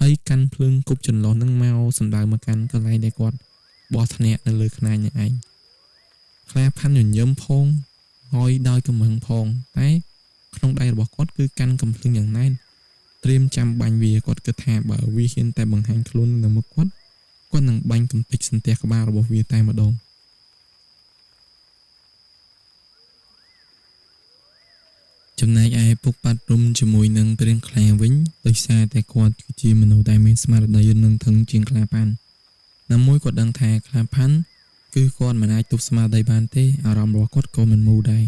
ហើយកាន់ភ្លើងគប់ចន្លោះនឹងមកសម្ដៅមកកាន់កន្លែងដែលគាត់បោះធ្នាក់នៅលើខ្នាញនឹងឯងខ្លាផាន់ញញឹមផងហើយដោយកំហឹងផងតែក្នុងដៃរបស់គាត់គឺកាន់កំភ្លើងយ៉ាងណែនត្រៀមចាំបាញ់វាគាត់គិតថាបើវាហ៊ានតែបង្ហាញខ្លួននៅមុខគាត់ គាត់នឹងបាញ់កំទេចសន្ទះក្បាលរបស់វាតែម្ដងចំណែកឯពុកប៉ាត់រុំជាមួយនឹងព្រានខ្លាវិញដោយសារតែគាត់គឺជាមនុស្សដែលមានស្មារតីនឹងធឹងជាងខ្លាផាន់ណាមួយគាត់ដឹងថាខ្លាផាន់គឺគាត់មិនអាចទប់ស្មារតីបានទេអារម្មណ៍របស់គាត់ក៏មិនមូលដែរ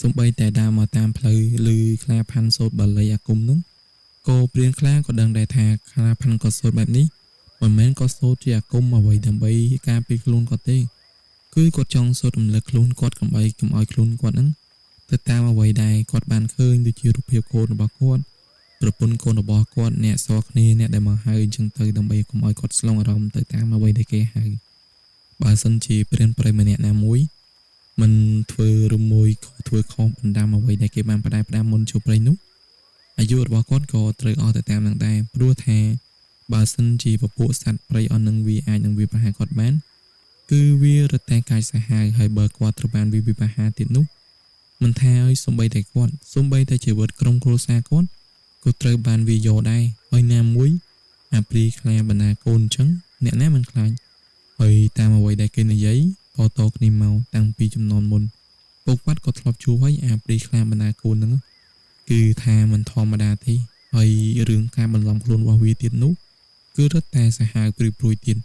សូម្បីតែដើរមកតាមផ្លូវឬខ្លាផាន់សូត្របាលីអាគមនោះក៏ព្រានខ្លាក៏ដឹងដែរថាខ្លាផាន់ក៏សូត្របែបនេះមិនមែនក៏សូត្រជាអាគមអ្វីដើម្បីការពារខ្លួនគាត់ទេគឺគាត់ចង់សូត្ររំលឹកខ្លួនគាត់កុំឲ្យខ្លួនគាត់នឹងទៅតាមអ្វីដែលគាត់បានឃើញដូចជារូបភាពកូនរបស់គាត់ប្រពន្ធកូនរបស់គាត់អ្នកសរគ្នាអ្នកដែលមកហៅអញ្ចឹងទៅដើម្បីកុំឲ្យគាត់ស្លងអារម្មណ៍ទៅតាមអ្វីដែលគេហៅបើសិនជាព្រានប្រៃម្នាក់ណាមួយមិនធ្វើឬមួយក៏ធ្វើខុសបណ្ដាំអ្វីដែលគេបានផ្ដាំមុនចូលព្រៃនោះអាយុរបស់គាត់ក៏ត្រូវអស់ទៅតាមនឹងដែរព្រោះថាបើសិនជាពពួកសត្វព្រៃអស់នឹងវាអាចនឹងវាប្រហារគាត់បានគឺវារត់តែកាយសាហាវហើយបើគាត់ត្រូវបានវាប្រហារទៀតនោះមិនថាឲ្យសំបីតែគាត់សំបីតែជីវិតក្រុមគ្រួសារគាត់ក៏ត្រូវបានវាយកដែរហើយណាមួយអាព្រីខ្លាបណ្ដាកូនអញ្ចឹងអ្នកណាមិនខ្លាចហើយតាមអ្វីដែលគេនិយាយតគ្នាមកតាំងពីចំនួនមុនពុកវត្តក៏ធ្លាប់ជួបហើយអាព្រីខ្លាបណ្ដាកូនហ្នឹងគឺថាមិនធម្មតាទេហើយរឿងការបន្លំខ្លួនរបស់វាទៀតនោះគឺរត់តែសាហាវព្រួយទៀត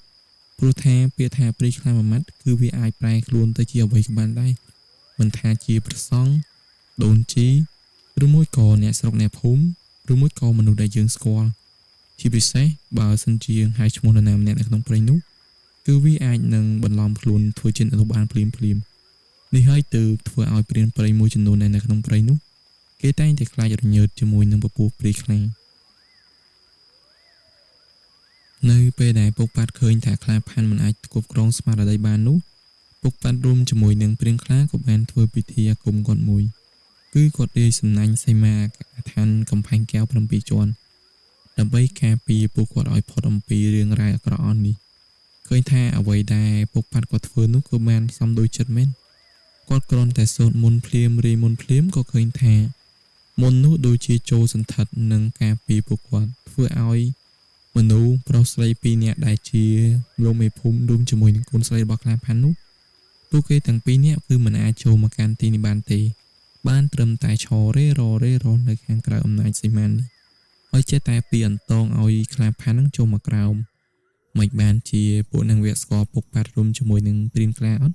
ព្រោះថាពាក្យថាព្រីខ្លាមួយម៉ាត់គឺវាអាចប្រែខ្លួនទៅជាអ្វីក៏បានដែរមិនថាជាប្រសង់ដូនជីឬមួយក៏អ្នកស្រុកអ្នកភូមិឬមួយក៏មនុស្សដែលយើងស្គាល់ជាពិសេសបើសិនជាហៅឈ្មោះនរណាម្នាក់នៅក្នុងព្រៃនោះគឺវាអាចនឹងបន្លំខ្លួនធ្វើជាអនុបានភ្លាមនេះហើយទើបធ្វើឲ្យព្រានព្រៃមួយចំនួននៅក្នុងព្រៃនោះគេតែងតែខ្លាចរញើតជាមួយនឹងពពួកព្រីខ្លានៅពេលដែលពុកប៉ាត់ឃើញថាខ្លាផាន់មិនអាចគ្រប់គ្រងស្មារតីបាននោះពុកប៉ាត់រួមជាមួយនឹងព្រានខ្លាក៏បានធ្វើពិធីអាគមគាត់មួយគឺគាត់រាយសំណាញ់សីមាអាឋានកំផែងកែវ7ជាន់ដើម្បីការពារពួកគាត់ឲ្យផុតអំពីរឿងរ៉ាវអាក្រក់អស់នេះឃើញថាអ្វីដែលពុកប៉ាត់គាត់ធ្វើនោះក៏បានសមដូចចិត្តមែនគាត់គ្រាន់តែសូត្រមន្តភ្លាមរាយមន្តភ្លាមក៏ឃើញថាមន្តនោះដូចជាចូលសន្ធិដ្ឋនឹងការពារពួកគាត់ធ្វើឲ្យមនុស្សប្រុសស្រី2នាក់ដែលជាលោកមេភូមិរួមជាមួយនឹងកូនស្រីរបស់ខ្លាផាន់នោះពួកគេទាំង2នាក់គឺមិនអាចចូលមកកាន់ទីនេះបានទេបានត្រឹមតែឈររេរនៅខាងក្រៅអំណាចសីមានេះហើយចេះតែពីអន្តងឲ្យខ្លាផាន់នឹងចូលមកក្រោមមិនបានជាពួកនឹងវាស្គាល់ពុកប៉ាត់រួមជាមួយនឹងព្រានខ្លាអត់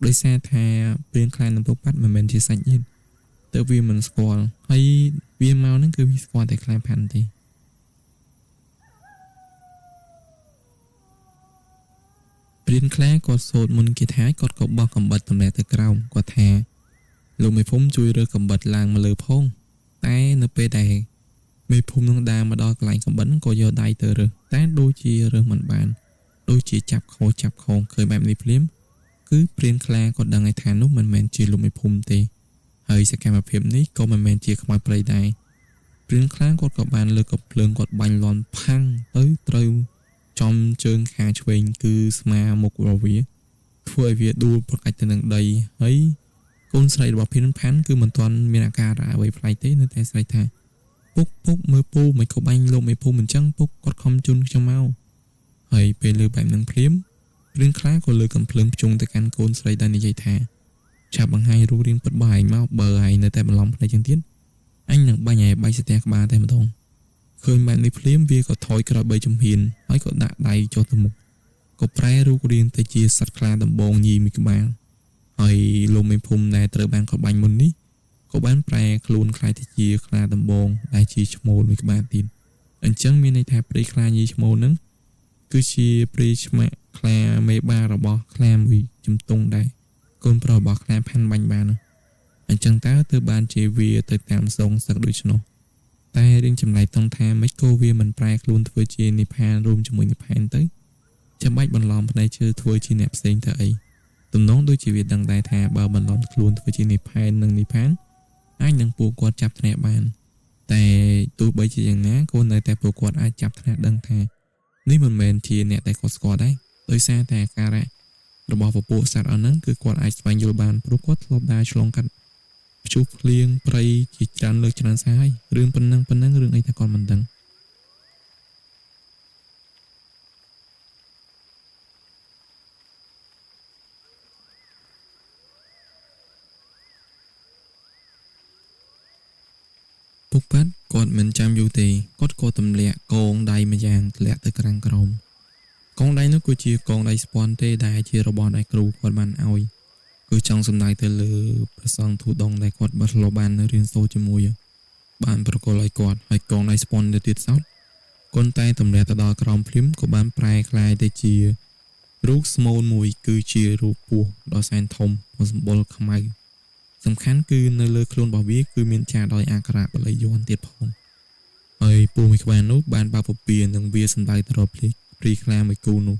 ដោយសារថាព្រានខ្លានិងពុកប៉ាត់មិនមែនជាសាច់ញាតិទៅវាមិនស្គាល់ហើយវាមកហ្នឹងគឺវាស្គាល់តែខ្លាផាន់ទេព្រានខ្លាគាត់សូត្រមុនគេថាគាត់ក៏បោះកំបិតទម្លាក់ទៅក្រោមគាត់ថាលោកមេភូមិជួយរើកំបិតឡើងមកលើផងតែនៅពេលដែលមេភូមិនឹងដើរមកដល់កន្លែងកំបិតក៏យកដៃទៅរើសតែដូចជារើសមិនបានដូចជាចាប់ខងឃើញបែបនេះភ្លាមគឺព្រានខ្លាគាត់ដឹងថានោះមិនមែនជាលោកមេភូមិទេហើយសកម្មភាពនេះក៏មិនមែនជាខ្មោចព្រៃដែរព្រានខ្លាគាត់ក៏បានលើកកំភ្លើងគាត់បាញ់លន់ផាំងទៅត្រូវចំជើងខាងឆ្វេងគឺស្មាមុខរបស់វាធ្វើឲ្យវាដួលប្រកាច់ទៅនឹងដីហើយកូនស្រីរបស់ព្រានផាន់គឺមិនទាន់មានអាការៈអ្វីប្លែកទេនៅតែស្រែកថាពុកមើលពូមិនក៏បាញ់លោកមេភូមិអញ្ចឹងពុកគាត់ខំជូនខ្ញុំមកហើយពេលលើបែបនឹងភ្លាមព្រានខ្លាក៏លើកកំភ្លើងភ្ជុងទៅកាន់កូនស្រីដែលនិយាយថាចាប់បង្ហាញរូបរាងពិតរបស់ឯងមកបើឯងនៅតែបន្លំភ្នែកចឹងទៀតអញនឹងបាញ់ឯងបែកស្ទះក្បាលតែម្ដងឃើញបែបនេះភ្លាមវាក៏ថយក្រោយ3ជំហានហើយក៏ដាក់ដៃចុះទៅមុខក៏ប្រែរូបរាងទៅជាសត្វខ្លាដំបងញីមួយក្បាលហើយលោកមេភូមិដែលត្រូវបានគាត់បាញ់មុននេះក៏បានប្រែខ្លួនខ្លាយទៅជាខ្លាដំបងដែលជាឈ្មោលមួយក្បាលទៀតអញ្ចឹងមានន័យថាព្រៃខ្លាញីឈ្មោលហ្នឹងគឺជាព្រៃឆ្មាក់ខ្លាមេបារបស់ខ្លាមួយជំទង់ដែរកូនប្រុសរបស់ខ្លាផាន់បាញ់បានអញ្ចឹងតើទើបបានជាវាទៅតាមសងសឹកដូច្នោះតែរឿងចម្លែកតង់ថាមិនក៏វាមិនប្រែខ្លួនធ្វើជានិព្វានរួមជាមួយនិព្វានទៅចាំបាច់បន្លំផ្នែកជើធ្វើជាអ្នកផ្សេងទៅអីទំនងដូចជាវាដឹងដែរថាបើបន្លំខ្លួនធ្វើជានិព្វាននិងនិព្វានអាចនឹងពួកគាត់ចាប់ថ្នាក់បានតែទោះបីជាយ៉ាងណាក៏នៅតែពួកគាត់អាចចាប់ថ្នាក់ដឹងថានេះមិនមែនជាអ្នកដែលគាត់ស្គាល់ដែរដោយសារតែអាការៈរបស់ពពួកសត្វអស់ហ្នឹងគឺគាត់អាចស្វែងយល់បានព្រោះគាត់ធ្លាប់ដើរឆ្លងកាត់ព្យុះភ្លៀងព្រៃជាច្រើនលើកច្រើនសារហើយរឿងប៉ុណ្ណឹងរឿងអីតែគាត់មិនដឹង ពុកប៉ាត់គាត់មិនចាំយូរទេគាត់ក៏ទម្លាក់កងដៃម្យ៉ាងធ្លាក់ទៅក្រាំងក្រោមកងដៃនោះគឺជាកងដៃស្ពាន់ទេដែលជារបស់ដែលគ្រូគាត់បានឲ្យគឺចង់សំដៅទៅលើព្រះសង្ឃធូដងដែលគាត់បានធ្លាប់បានរៀនសូត្រជាមួយបានប្រកល់ឲ្យគាត់ហើយកងដៃស្ពាន់ទៅទៀតសោតកូនតែទម្លាក់ទៅដល់ក្រោមភ្លាមក៏បានប្រែក្លាយទៅជារូបស្មូនមួយគឺជារូបពស់ដ៏សែនធំនិងសម្បុរខ្មៅសំខាន់គឺនៅលើខ្លួនរបស់វាគឺមានចារដោយអាការៈបល័យយ័ន្តទៀតផងហើយពស់មួយក្បាលនោះបានបើកពពានិងវាសំដៅទៅរកព្រីខ្លាមួយគូនោះ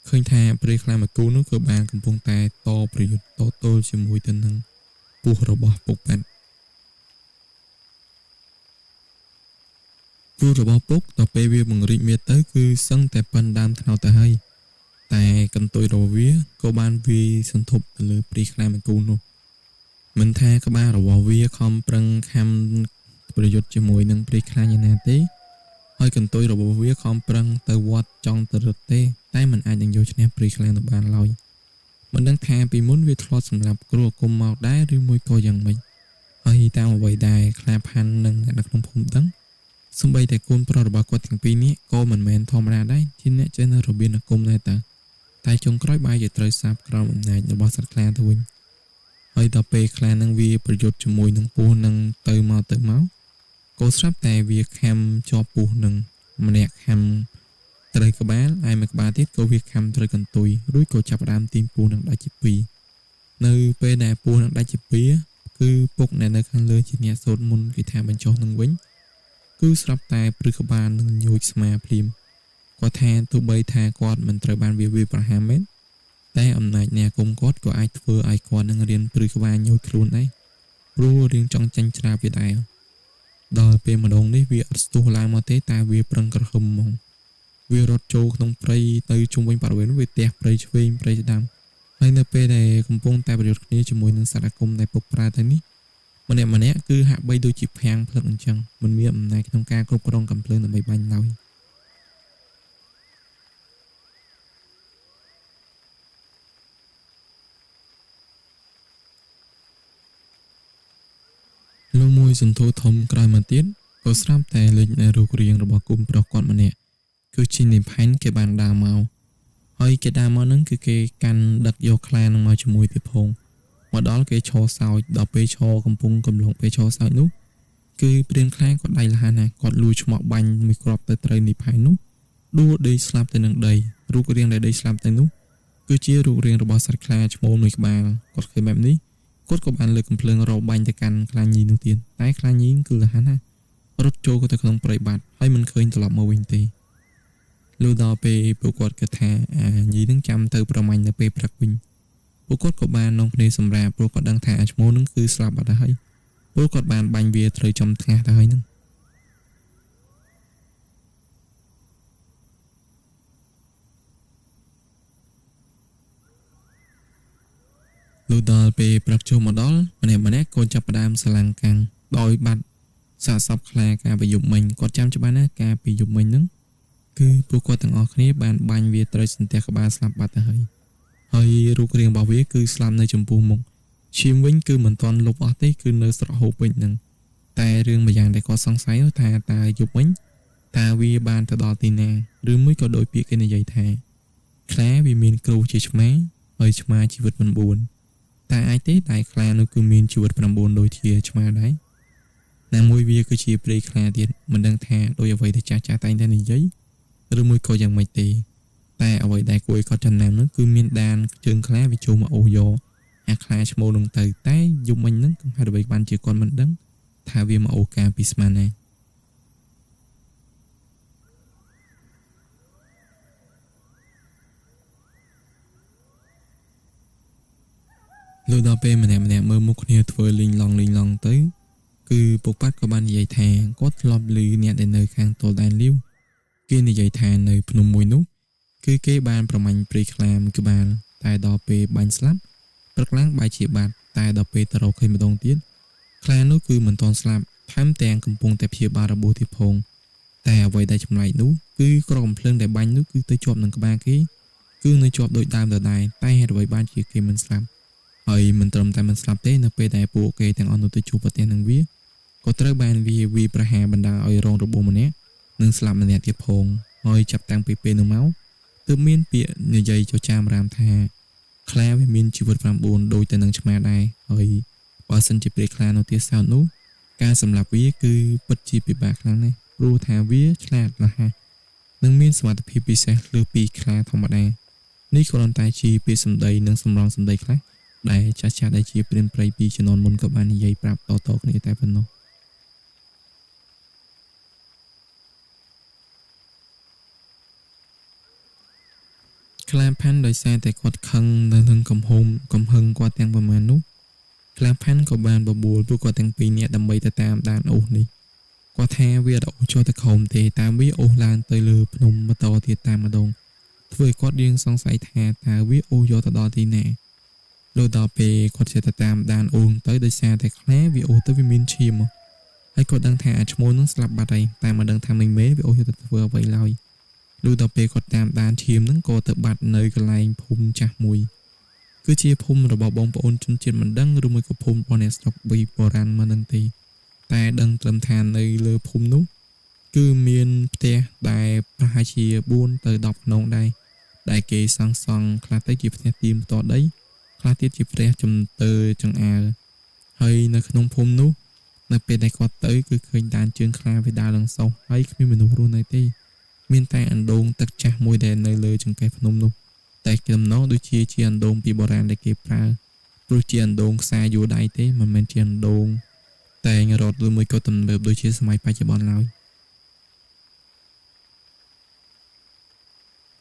ឃើញថាព្រីខ្លាមួយគូនោះក៏បានកំពុងតែតប្រយុទ្ធតទល់ជាមួយទៅនឹងពស់របស់ពុកប៉ាត់ពស់របស់ពុកដល់ពេលវាបង្រីកមាសទៅគឺសឹងតែប៉ិនដើមថ្នោតទៅហើយតែកន្ទុយរបស់វាក៏បានវាយសន្ធប់ទៅលើព្រីខ្លាមួយគូនោះមិនថាក្បាលរបស់វាខំប្រឹងខំប្រយុទ្ធជាមួយនឹងព្រីខ្លាយ៉ាងណាទេហើយកន្ទុយរបស់វាខំប្រឹងទៅវត្តចង់ទៅរត់ទេតែมันអាចនឹងយកឈ្នះព្រីខ្លាទៅបានឡើយមិនដឹងថាពីមុនវាធ្លាប់សម្រាប់គ្រូអាគមមកដែរឬមួយក៏យ៉ាងម៉េចហើយតាមអ្វីដែលខ្លាផាន់នឹងអ្នកនៅក្នុងភូមិដឹងសម្បីតែកូនប្រុសរបស់គាត់ទាំងពីរនេះក៏មិនមែនធម្មតាដែរជាអ្នកចេះនៅរបៀបអាគមដែរតែចុងក្រោយបែរជាត្រូវសាបក្រោមអំណាចរបស់សត្វខ្លាទៅវិញហើយដល់ពេលខ្លានឹងវាប្រយុទ្ធជាមួយនឹងពស់នឹងទៅមកក៏ស្រាប់តែវាខំជាប់ពស់នឹងម្នាក់ខំត្រូវក្បាលឯមួយក្បាលទៀតក៏វាខំត្រូវកន្ទុយរួចក៏ចាប់ផ្ដើមទាញពស់នឹងដាច់ជាពីរនៅពេលដែលពស់នឹងដាច់ជាពីរគឺពុកអ្នកនៅខាងលើជាអ្នកសូត្រមុនគេថាបញ្ចុះនឹងវិញគឺស្រាប់តែព្រឹកក្បាលនឹងញូចស្មាភ្លាមគាត់ថាទោះបីថាគាត់មិនត្រូវបានវាប្រហារមែនតែអំណាចអ្នកគុំគាត់ក៏អាចធ្វើឲ្យគាត់នឹងរៀនព្រឹកក្បាលញូចខ្លួនដែរព្រោះរៀងចង់ចាញ់ច្រាបវាដែរដល់ពេលម្ដងនេះវាអត់ស្ទុះឡើងមកទេតែវាប្រឹងក្រហមហ្មងវារត់ចូលក្នុងព្រៃទៅជុំវិញបរិវេណវាទះព្រៃឆ្វេងព្រៃស្ដាំហើយនៅពេលដែលកំពុងតែប្រយុទ្ធគ្នាជាមួយនឹងសត្វអាគមដែលពុកប្រើទៅនេះម្នាក់គឺហាក់បីដូចជាភាំងភ្លឹកអញ្ចឹងមិនមានអំណាចក្នុងការគ្រប់គ្រងកំភ្លើងដើម្បីបាញ់ឡើយលោកមួយសន្ធោធំក្រោយមកទៀតក៏ស្រាប់តែលេចនៅរូបរាងរបស់គុំប្រុសគាត់ម្នាក់គឺជានិផែនគេបានដើរមកហើយគេដើរមកហ្នឹងគឺគេកាន់ដឹកយកខ្លានឹងមកជាមួយទៀតផងមកដល់គេឈរសើចដល់ពេលឈរកំឡុងពេលឈរសើចនោះគឺព្រានខ្លាគាត់ដៃលះណាគាត់លួចឆ្មក់បាញ់មួយគ្រាប់ទៅត្រូវនិផែននោះដួលដេកស្លាប់ទៅនឹងដីរូបរាងដែលដេកស្លាប់ទៅនោះគឺជារូបរាងរបស់សត្វខ្លាឈ្មោលមួយក្បាលគាត់ឃើញបែបនេះគាត់ក៏បានលើកកំភ្លើងរោបាញ់ទៅកាន់ខ្លាញីនោះទៀតតែខ្លាញីគឺលះណារត់ចូលទៅក្នុងព្រៃបាត់ហើយមិនឃើញត្រឡប់មកវិញទេលុះដល់ពេលពួកគាត់គិតថាញីនឹងចាំទៅប្រមាញ់នៅពេលព្រឹកវិញពួកគាត់ក៏បាននាំគ្នាសម្រាប់ព្រោះគាត់ដឹងថាឈ្មោះនឹងគឺស្លាប់បាត់ហើយព្រោះគាត់បានបាញ់វាត្រូវចំថ្ងាសទៅហើយនឹងលុះដល់ពេលព្រឹកចូលមកដល់ម្នាក់ក៏ចាប់ផ្ដើមស្រឡាំងកាំងដោយបាត់សាកសពខ្លាការប្រយុទ្ធមិញគាត់ចាំច្បាស់ណាស់ការប្រយុទ្ធមិញហ្នឹងគឺពួកគាត់ទាំងអស់គ្នាបានបាញ់វាត្រូវសន្ទះក្បាលស្លាប់បាត់ទៅហើយរូបរាងរបស់វាគឺស្លាប់នៅចំពោះមុខឈាមវិញគឺមិនទាន់លុបអស់ទេគឺនៅស្រក់ហូបពេញហ្នឹងតែរឿងម្យ៉ាងដែលគាត់សង្ស័យនោះថាតើយប់វិញតើវាបានទៅដល់ទីណាឬមួយក៏ដោយពាក្យគេនិយាយថាខ្លាវាមានគ្រូជាឆ្មាហើយឆ្មាជីវិត9តែអាចទេតែខ្លានោះគឺមានជីវិត9ដូចជាឆ្មាដែរណាមួយវាគឺជាព្រៃខ្លាទៀតមិនដឹងថាដោយអ្វីដែលចាស់តែងតែនិយាយឬមួយក៏យ៉ាងម៉េចទេតែអ្វីដែលគួរឲ្យគាត់ចំណាំនោះគឺមានដានជើងខ្លាវាចូលមកអូសយកអាខ្លាឈ្មោលនោះទៅតែយប់មិញហ្នឹងហេតុអ្វីបានជាគាត់មិនដឹងថាវាមកអូសការពីស្មានណាលុះដល់ពេលម្នាក់មើលមុខគ្នាធ្វើលីងឡងទៅគឺពុកប៉ាត់ក៏បាននិយាយថាគាត់ធ្លាប់ឮអ្នកដែលនៅខាងទល់ដែនលាវគេនិយាយថានៅភ្នំមួយនោះគឺគេបានប្រមាញ់ព្រីខ្លាមួយក្បាលតែដល់ពេលបាញ់ស្លាប់ព្រឹកឡើងបែរជាបាត់តែដល់ពេលទៅរកឃើញម្ដងទៀតខ្លានោះគឺមិនទាន់ស្លាប់ថែមទាំងកំពុងតែព្យាបាលរបួសទៀតផងតែអ្វីដែលចម្លែកនោះគឺក្រកំភ្លើងដែលបាញ់នោះគឺទៅជាប់នឹងក្បាលគេគឺនៅជាប់ដូចដើមដដែលតែហេតុអ្វីបានជាគេមិនស្លាប់ហើយមិនត្រឹមតែមិនស្លាប់ទេនៅពេលដែលពួកគេទាំងអស់នោះទៅជួបប្រទះនឹងវា ក៏ត្រូវបានវាប្រហារបណ្ដាឲ្យរងរបួសម្នាក់និងស្លាប់ម្នាក់ទៀតផងហើយចាប់តាំងពីពេលនោះមកទើបមានពាក្យនិយាយចចាមរាមថាខ្លាវាមានជីវិត9ដូចទៅនឹងឆ្មាដែរហើយបើសិនជាព្រៃខ្លានៅទីសោតនោះការសម្លាប់វាគឺពិតជាពិបាកខ្លាំងណាស់ព្រោះថាវាឆ្លាតរហ័សនិងមានសមត្ថភាពពិសេសលើសពីខ្លាធម្មតានេះគ្រាន់តែជាពាក្យសម្ដីនិងសម្រងសម្ដីខ្លះដែលចាស់ដែលជាព្រានព្រៃពីជំនាន់មុនក៏បាននិយាយប្រាប់តៗគ្នាតែប៉ុណ្ណោះខ្លាផាន់ដោយសារតែគាត់ខឹងនៅនឹងកំហឹងគាត់ទាំងប្រមាណនោះខ្លាផាន់ក៏បានបបួលពួកគាត់ទាំងពីរនាក់ដើម្បីទៅតាមដានអូសនេះគាត់ថាវារអូសចុះទៅក្រោមទេតាមវាអូសឡើងទៅលើភ្នំបន្តទៀតតាមម្ដងធ្វើឲ្យគាត់រៀងសង្ស័យថាតើវាអូសយកទៅដល់ទីណាលោកដល់ពេលគាត់ចេះទៅតាមដានអូសទៅដោយសារតែខ្លាវាអូសទៅវាមានឈាមហើយគាត់ដឹងថាអាឈ្មោះនឹងស្លាប់បាត់ហើយតែមិនដឹងថាមិនមែនវាអូសយកទៅធ្វើអ្វីឡើយលុះដល់ពេលគាត់តាមដានឈាមនឹងក៏ទៅបាត់នៅកន្លែងភូមិចាស់មួយគឺជាភូមិរបស់បងប្អូនជនជាតិមិនដឹងឬមួយក៏ភូមិរបស់អ្នកស្រុកបីបុរាណមិនដឹងទេតែដឹងត្រឹមថានៅលើភូមិនោះគឺមានផ្ទះដែលប្រហែលជា4ទៅ10ខ្នងដែរដែលគេសង់ខ្លះទៅជាផ្ទះទីមផ្ទាល់ដីខ្លះទៀតជាផ្ទះចំទើចង្អើហើយនៅក្នុងភូមិនោះនៅពេលដែលគាត់ទៅគឺឃើញដានជើងខ្លាវាដើរឡើងសោះហើយគ្មានមនុស្សរស់នៅទេមានតែអណ្ដូងទឹកចាស់មួយដែលនៅលើចង្កេះភ្នំនោះតែចំណងដូចជាអណ្ដូងពីបុរាណដែលគេប្រើព្រោះជាអណ្ដូងខ្សែយួរដៃទេមិនមែនជាអណ្ដូងតែងរត់ឬមួយក៏ទំនើបដូចជាសម័យបច្ចុប្បន្នឡើយ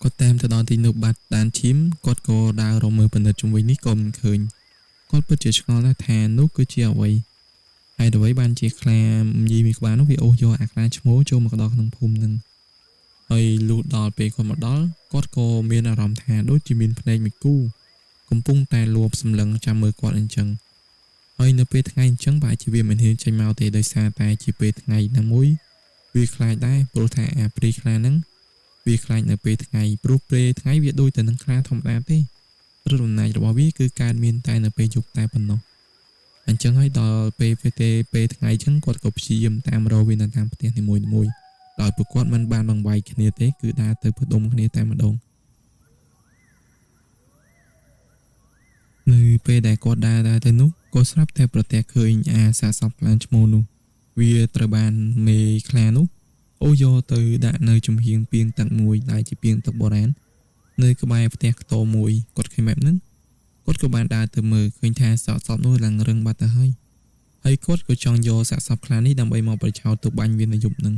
គាត់តាមទៅដល់ទីនោះបាត់ដានឈីមគាត់ក៏ដើររមើលពិនិត្យជុំវិញនេះក៏មិនឃើញគាត់ពិតជាឆ្ងល់ណាស់ថានោះគឺជាអ្វីហើយអ្វីបានជាខ្លាយីមីក្បាលនោះវាអូសយកអាខ្លាឈ្មោះចូលមកដល់ក្នុងភូមិនឹងហើយលុះដល់ពេលគាត់មកដល់គាត់ក៏មានអារម្មណ៍ថាដូចជាមានភ្នែកមួយគូកំពុងតែលួបសម្លឹងចាំមើលគាត់អញ្ចឹងហើយនៅពេលថ្ងៃអញ្ចឹងប្រហែលជាវាមិនហ៊ានចេញមកទេដោយសារតែជាពេលថ្ងៃណាមួយវាខ្លាចដែរព្រោះថាអាព្រីខ្លាហ្នឹងវាខ្លាចនៅពេលថ្ងៃព្រោះពេលថ្ងៃវាដូចទៅនឹងខ្លាធម្មតាទេរត់អំណាចរបស់វាគឺកើតមានតែនៅពេលយប់តែប៉ុណ្ណោះអញ្ចឹងហើយដល់ពេលថ្ងៃអញ្ចឹងគាត់ក៏ព្យាយាមតាមរកវានៅតាមផ្ទះនីមួយៗដោយពួកគាត់មិនបានបង្វាយគ្នាទេគឺដើរទៅផ្ដុំគ្នាតែម្ដងនៅពេលដែលគាត់ដើរទៅនោះក៏ស្រាប់តែប្រទះឃើញអាសាកសពខ្លាឈ្មោះនោះវាត្រូវបានមេខ្លានោះអូយកទៅដាក់នៅចំហៀងពីងទឹកមួយដែលជាពីងទឹកបុរាណនៅក្បែរផ្ទះខ្ទមមួយគាត់ឃើញបែបហ្នឹងគាត់ក៏បានដើរទៅមើលឃើញថាសាកសពនោះឡើងរឹងបាត់ទៅហើយគាត់ក៏ចង់យកសាកសពខ្លានេះដើម្បីមកប្រឆោតទៅបាញ់វានៅយប់ហ្នឹង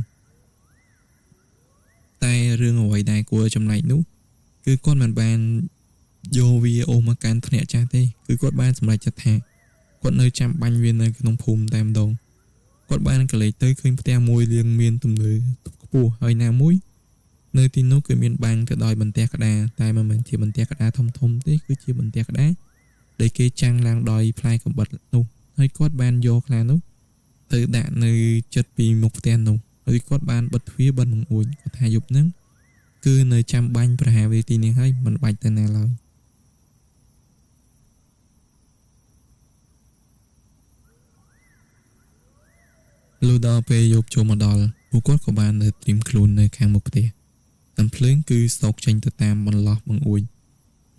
តែរឿងអ្វីដែលគួរចំណែកនោះគឺគាត់មិនបានយកវាអូសមកកាន់ភ្នាក់ចាស់ទេគឺគាត់បានសម្រេចចិត្តថាគាត់នៅចាំបាញ់វានៅក្នុងភូមិតែម្ដងគាត់បានកលេចទៅឃើញផ្ទះមួយរៀងមានទំនើខ្ពស់ហើយណាមួយនៅទីនោះគឺមានបាំងទៅដោយបន្ទះក្តារតែមិនមែនជាបន្ទះក្តារធំទេគឺជាបន្ទះក្តារដែលគេចាំងឡើងដោយផ្លែកំបិតនោះហើយគាត់បានយកខ្លានោះទៅដាក់នៅចិត្តពីមុខផ្ទះនោះហើយគាត់បានបិទទ្វារបិទបង្អួចគាត់ថាយប់ហ្នឹងគឺនៅចាំបាញ់ប្រហារវេទីនេះហើយមិនបាច់ទៅណាឡើយលុះដល់ពេលយប់ចូលមកដល់ពួកគាត់ក៏បាននៅត្រៀមខ្លួននៅខាងមុខផ្ទះតាមភ្លើងគឺសោកចេញទៅតាមបន្លោះបង្អួច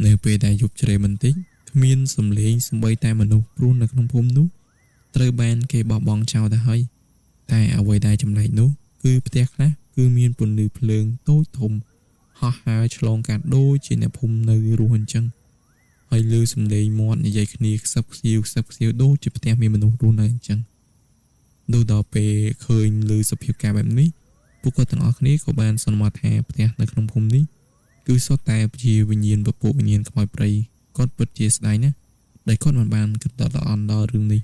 នៅពេលដែលយប់ជ្រេបន្តិចគ្មានសំឡេងសំបីតែមនុស្សព្រោះនៅក្នុងភូមិនោះត្រូវបានគេបោះបង់ចោលទៅហើយតែអ្វីដែលចំណែកនោះគឺផ្ទះខ្លះគឺមានពន្លឺភ្លើងតូចធំហោះហើរឆ្លងកាត់ដូចជាអ្នកភូមិនៅរស់អញ្ចឹងហើយឮសំឡេងមាត់និយាយគ្នាខ្សឹបខ្សៀវដូចជាផ្ទះមានមនុស្សរស់នៅអញ្ចឹងដូចដល់ពេលឃើញឮសភាពការបែបនេះពួកគាត់ទាំងអស់គ្នាក៏បានសន្មតថាផ្ទះនៅក្នុងភូមិនេះគឺសុទ្ធតែជាវិញ្ញាណពពួកវិញ្ញាណខ្មោចព្រៃគាត់ពិតជាស្ដាយណាស់ដែលគាត់មិនបានគិតដល់ដល់រឿងនេះ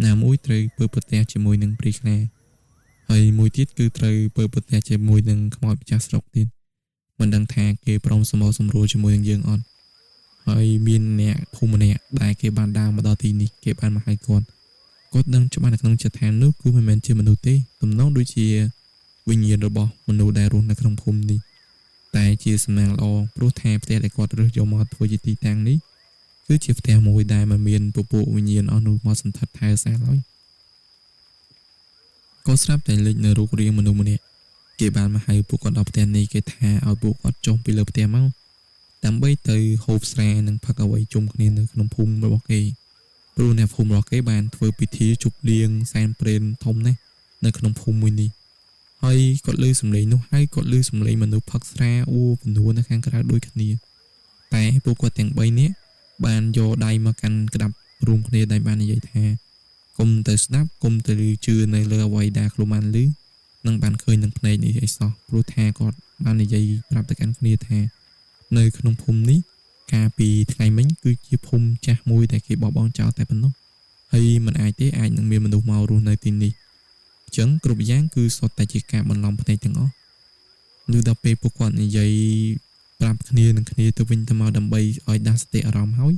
ណាមួយត្រូវពើប្រទះជាមួយនឹងព្រីខ្លាហើយមួយទៀតគឺត្រូវពើប្រទះជាមួយនឹងខ្មោចម្ចាស់ស្រុកទៀតមិនដឹងថាគេព្រមសម្រួលជាមួយនឹងយើងអត់ហើយមានអ្នកភូមិម្នាក់ដែលគេបានដើរមកដល់ទីនេះគេបានមកហៅគាត់ដឹងច្បាស់នៅក្នុងចិត្តថានោះគឺមិនមែនជាមនុស្សទេទំនងដូចជាវិញ្ញាណរបស់មនុស្សដែលរស់នៅក្នុងភូមិនេះតែជាសំណាងល្អព្រោះថាផ្ទះដែលគាត់រើសយកមកធ្វើជាទីតាំងនេះគឺជាផ្ទះមួយដែលមិនមានពពួកវិញ្ញាណអស់នោះមកសន្ធិដ្ឋថែរក្សាឡើយ ក៏ស្រាប់តែលេចនៅរូបរាងមនុស្សម្នាក់គេបានមកហៅពួកគាត់ដល់ផ្ទះនេះគេថាឲ្យពួកគាត់ចុះពីលើផ្ទះមកដើម្បីទៅហូបស្រានិងផឹកអ្វីជុំគ្នានៅក្នុងភូមិរបស់គេព្រោះអ្នកភូមិរបស់គេបានធ្វើពិធីជប់លៀងសែនព្រេនធំណាស់នៅក្នុងភូមិមួយនេះហើយគាត់ឮសំឡេងនោះហើយគាត់ឮសំឡេងមនុស្សផឹកស្រាអ៊ូពនួនៅខាងក្រៅដូចគ្នាតែពួកគាត់ទាំង3នាក់បានយកដៃមកកាន់ក្តាប់រួមគ្នាដែលបាននិយាយថាកុំទៅស្ដាប់កុំទៅជឿនៅលើអ្វីដែលខ្លួនបានឮនឹងបានឃើញនឹងភ្នែកនេះអីសោះព្រោះថាគាត់បាននិយាយប្រាប់ទៅកាន់គ្នាថានៅក្នុងភូមិនេះកាលពីថ្ងៃមិញគឺជាភូមិចាស់មួយដែលគេបោះបង់ចោលតែប៉ុណ្ណោះហើយមិនអាចទេអាចនឹងមានមនុស្សមករស់នៅទីនេះអញ្ចឹងគ្រប់យ៉ាងគឺសុទ្ធតែជាការបន្លំភ្នែកទាំងអស់លុះដល់ពេលពួកគាត់និយាយប្រាប់គ្នានឹងគ្នាទៅវិញទៅមកដើម្បីឲ្យដាស់សតិអារម្មណ៍ហើយ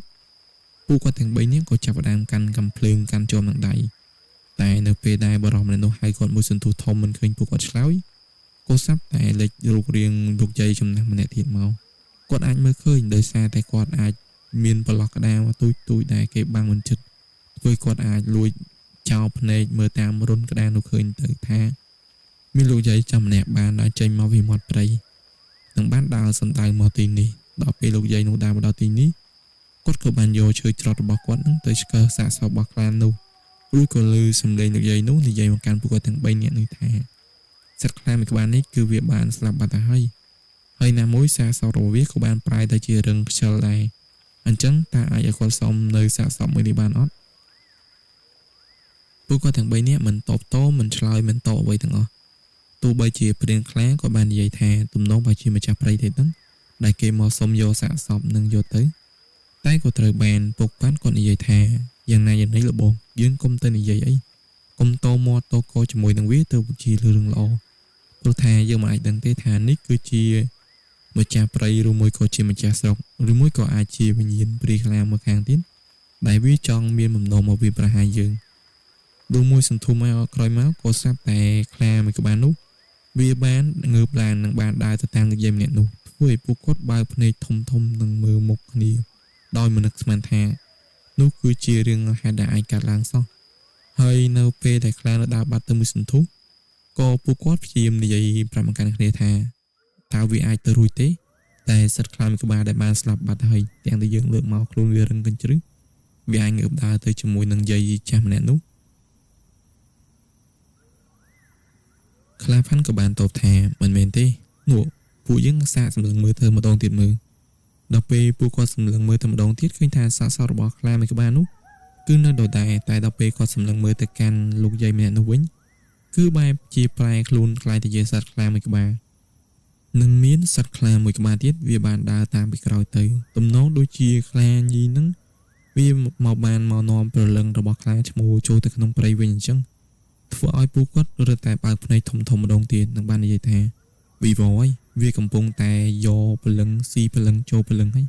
ពួកគាត់ទាំង3នាក់ក៏ចាប់ផ្ដើមកាន់កាំភ្លើងកាន់ជាប់នឹងដៃតែនៅពេលដែលបរិមម្នាក់នោះហៅគាត់មួយសន្ទុះធំមិនឃើញពួកគាត់ឆ្លើយក៏សាប់តែលេចរូបរាងលោកយាយចំណាស់ម្នាក់ទៀតមកគាត់អាចមើលឃើញដោយសារតែគាត់អាចមានប្រឡោះក្តារទូចដែលគេបាំងមិនជិតធ្វើគាត់អាចលួចចោលភ្នែកមើលតាមរុនក្តារនោះឃើញទៅថាមានលោកយាយចំម្នាក់បានដើរចេញមកពីមាត់ព្រៃនិងបានដើរសណ្ដៅមកទីនេះដល់ពេលលោកយាយនោះដើរមកដល់ទីនេះគាត់ក៏បានយកឈើច្រត់របស់គាត់នឹងទៅឆ្កឹះសាកសពរបស់ខ្លានោះរួចក៏ឮសំឡេងលោកយាយនោះនិយាយមកកាន់ពួកគាត់ទាំង3នាក់នេះថាសត្វខ្លាមួយក្បាលនេះគឺវាបានស្លាប់បាត់ទៅហើយណាមួយសាកសពរបស់វាក៏បានប្រែទៅជារឹងខ្ជិលដែរអញ្ចឹងតើអាចឲ្យគាត់សុំនៅសាកសពមួយនេះបានអត់ពួកគាត់ទាំង3នាក់មិនតបតមិនឆ្លើយមិនតបអ្វីទាំងអស់ទោះបីជាព្រានខ្លាក៏បាននិយាយថាទំនងបើជាម្ចាស់ព្រៃទេដឹងដែលគេមកសុំយកសាកសពនឹងយកទៅតែក៏ត្រូវបានពុកប៉ាន់គាត់និយាយថាយ៉ាងណាយ៉ាងនេះលបងយើងកុំទៅនិយាយអីកុំតមាត់តកជាមួយនឹងវាទៅជារឿងល្អព្រោះថាយើងមិនអាចដឹងទេថានេះគឺជាម្ចាស់ព្រៃឬមួយក៏ជាម្ចាស់ស្រុកឬមួយក៏អាចជាវិញ្ញាណព្រាយខ្លាមួយខាងទៀតដែលវាចង់មានបំណងមកវាប្រហារយើងដូចមួយសន្ទុះមកក្រោយមកក៏ស្រាប់តែខ្លាមួយក្បាលនោះវាបានងើបឡើងនិងបានដើរទៅតាមលោកយាយម្នាក់នោះធ្វើឲ្យពួកគាត់បើកភ្នែកធំនិងមើលមុខគ្នាដោយមិននឹកស្មានថានោះគឺជារឿងហេតុដែលអាចកើតឡើងសោះហើយនៅពេលដែលខ្លានៅដើរបាត់ទៅមួយសន្ទុះក៏ពួកគាត់ព្យាយាមនិយាយប្រាប់មកកាន់គ្នាថាតើវាអាចទៅរួចទេតែសត្វខ្លាមួយក្បាលដែលបានស្លាប់បាត់ហើយទាំងដែលយើងលើកមកខ្លួនវារឹងកញ្ជ្រឹះវាអាចងើបដើរទៅជាមួយនឹងយាយចាស់ម្នាក់នោះខ្លាផាន់ក៏បានតបថាមិនមែនទេនោះពួកយើងសាកសម្លឹងមើលទៅម្ដងទៀតមើលដល់ពេលពួកគាត់សម្លឹងមើលទៅម្ដងទៀតឃើញថាសាកសពរបស់ខ្លាមួយក្បាលនោះគឺនៅដដែលតែដល់ពេលគាត់សម្លឹងមើលទៅកាន់លោកយាយម្នាក់នោះវិញគឺបែបជាប្រែខ្លួនខ្លាយទៅជាសត្វខ្លាមួយក្បាលនឹងមានសត្វខ្លាមួយក្បាលទៀតវាបានដើរតាមពីក្រោយទៅទំនងដូចជាខ្លាញីនឹងវាមកបានមកនាំព្រលឹងរបស់ខ្លាឈ្មោះចូលទៅក្នុងព្រៃវិញអញ្ចឹងធ្វើឲ្យពួកគាត់រត់តែបើកភ្នែកធំម្ដងទៀតនឹងបាននិយាយថាវីវយវាកំពុងតែយកព្រលឹងស៊ីព្រលឹងចូលព្រលឹងហើយ